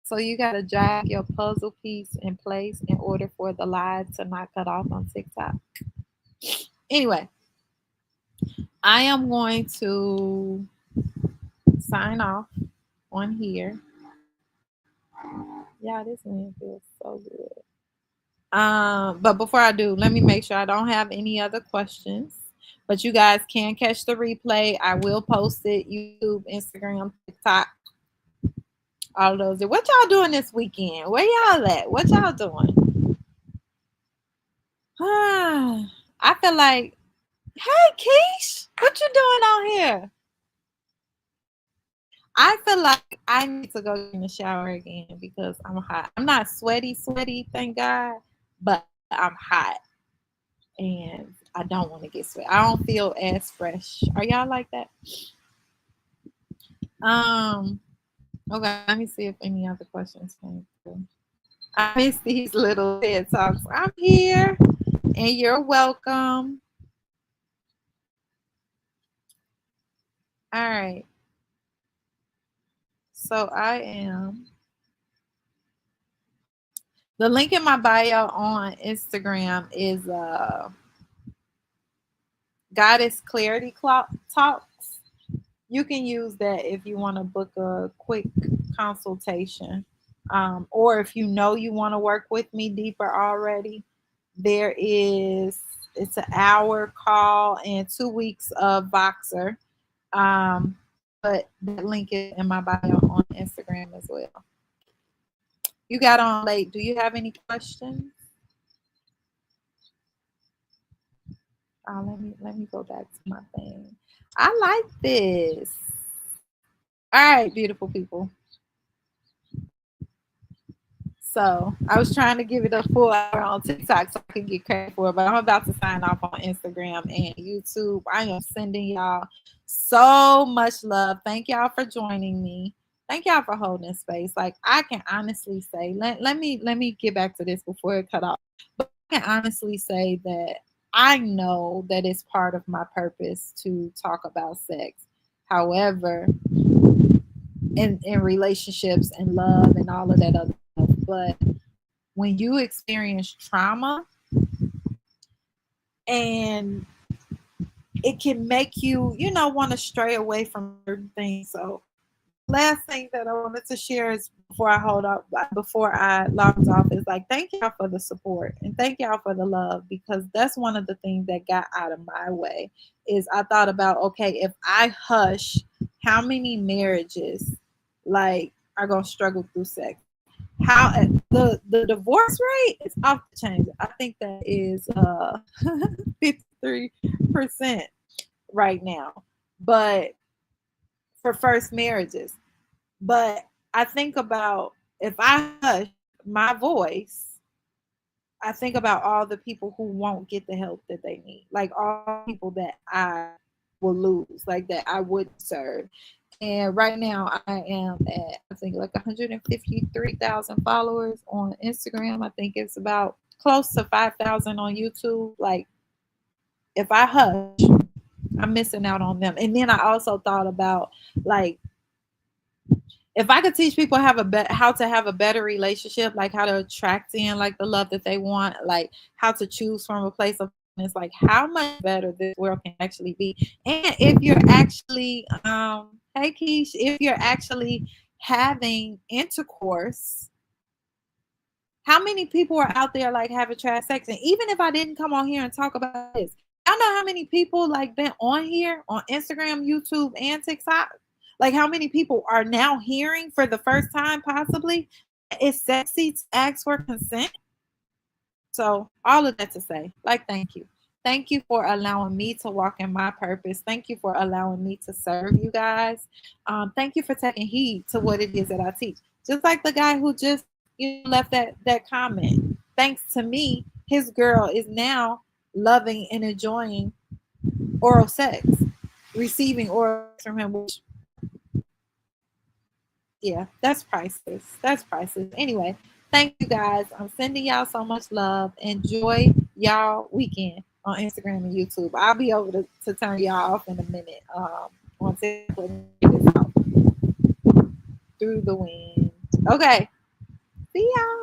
so you gotta drag your puzzle piece in place in order for the live to not cut off on TikTok. Anyway, I am going to sign off on here. Yeah, this one feels so good. But before I do, let me make sure I don't have any other questions. But you guys can catch the replay. I will post it YouTube, Instagram, TikTok, all those. What y'all doing this weekend? Where y'all at? What y'all doing? I feel like, hey Keish, what you doing on here? I feel like I need to go in the shower again because I'm hot. I'm not sweaty, thank God, but I'm hot. And I don't want to get sweat. I don't feel as fresh. Are y'all like that? Okay, let me see if any other questions came through. I miss these little TED Talks. I'm here and you're welcome. All right. So I am The link in my bio on Instagram is Goddess Clarity Talks. You can use that if you want to book a quick consultation. Or if you know you want to work with me deeper already, it's an hour call and 2 weeks of Voxer. But that link is in my bio on Instagram as well. You got on late. Do you have any questions? Let me go back to my thing. I like this. All right, beautiful people. So I was trying to give it a full hour on TikTok so I could get credit for it, but I'm about to sign off on Instagram and YouTube. I am sending y'all so much love. Thank y'all for joining me. Thank y'all for holding space. Like I can honestly say, let me get back to this before it cut off. But I can honestly say that I know that it's part of my purpose to talk about sex. However, in relationships and love and all of that other stuff. But when you experience trauma, and it can make you, want to stray away from certain things. So last thing that I wanted to share is before I logged off is like, thank y'all for the support and thank y'all for the love, because that's one of the things that got out of my way. Is I thought about, okay, if I hush, how many marriages like are gonna struggle through sex? How the divorce rate is off the chain. I think that is 53% right now, but for first marriages. But I think about, if I hush my voice, I think about all the people who won't get the help that they need, like all people that I will lose, like that I would serve. And right now I am at, I think, like 153,000 followers on Instagram. I think it's about close to 5,000 on YouTube. Like if I hush, I'm missing out on them. And then I also thought about, like, if I could teach people how to have a better relationship, like how to attract in like the love that they want, like how to choose from a place of, it's like how much better this world can actually be. And if you're actually hey Keish, if you're actually having intercourse, how many people are out there like having trash sex? And even if I didn't come on here and talk about this, I know how many people like been on here on Instagram, YouTube, and TikTok. Like how many people are now hearing for the first time possibly it's sexy to ask for consent. So all of that to say, like, thank you. Thank you for allowing me to walk in my purpose. Thank you for allowing me to serve you guys. Thank you for taking heed to what it is that I teach. Just like the guy who just left that comment. Thanks to me, his girl is now loving and enjoying oral sex, receiving oral sex from him, which, yeah, that's priceless. That's priceless. Anyway, thank you guys. I'm sending y'all so much love. Enjoy y'all weekend on Instagram and YouTube. I'll be over to turn y'all off in a minute. On TikTok through the wind. Okay. See y'all.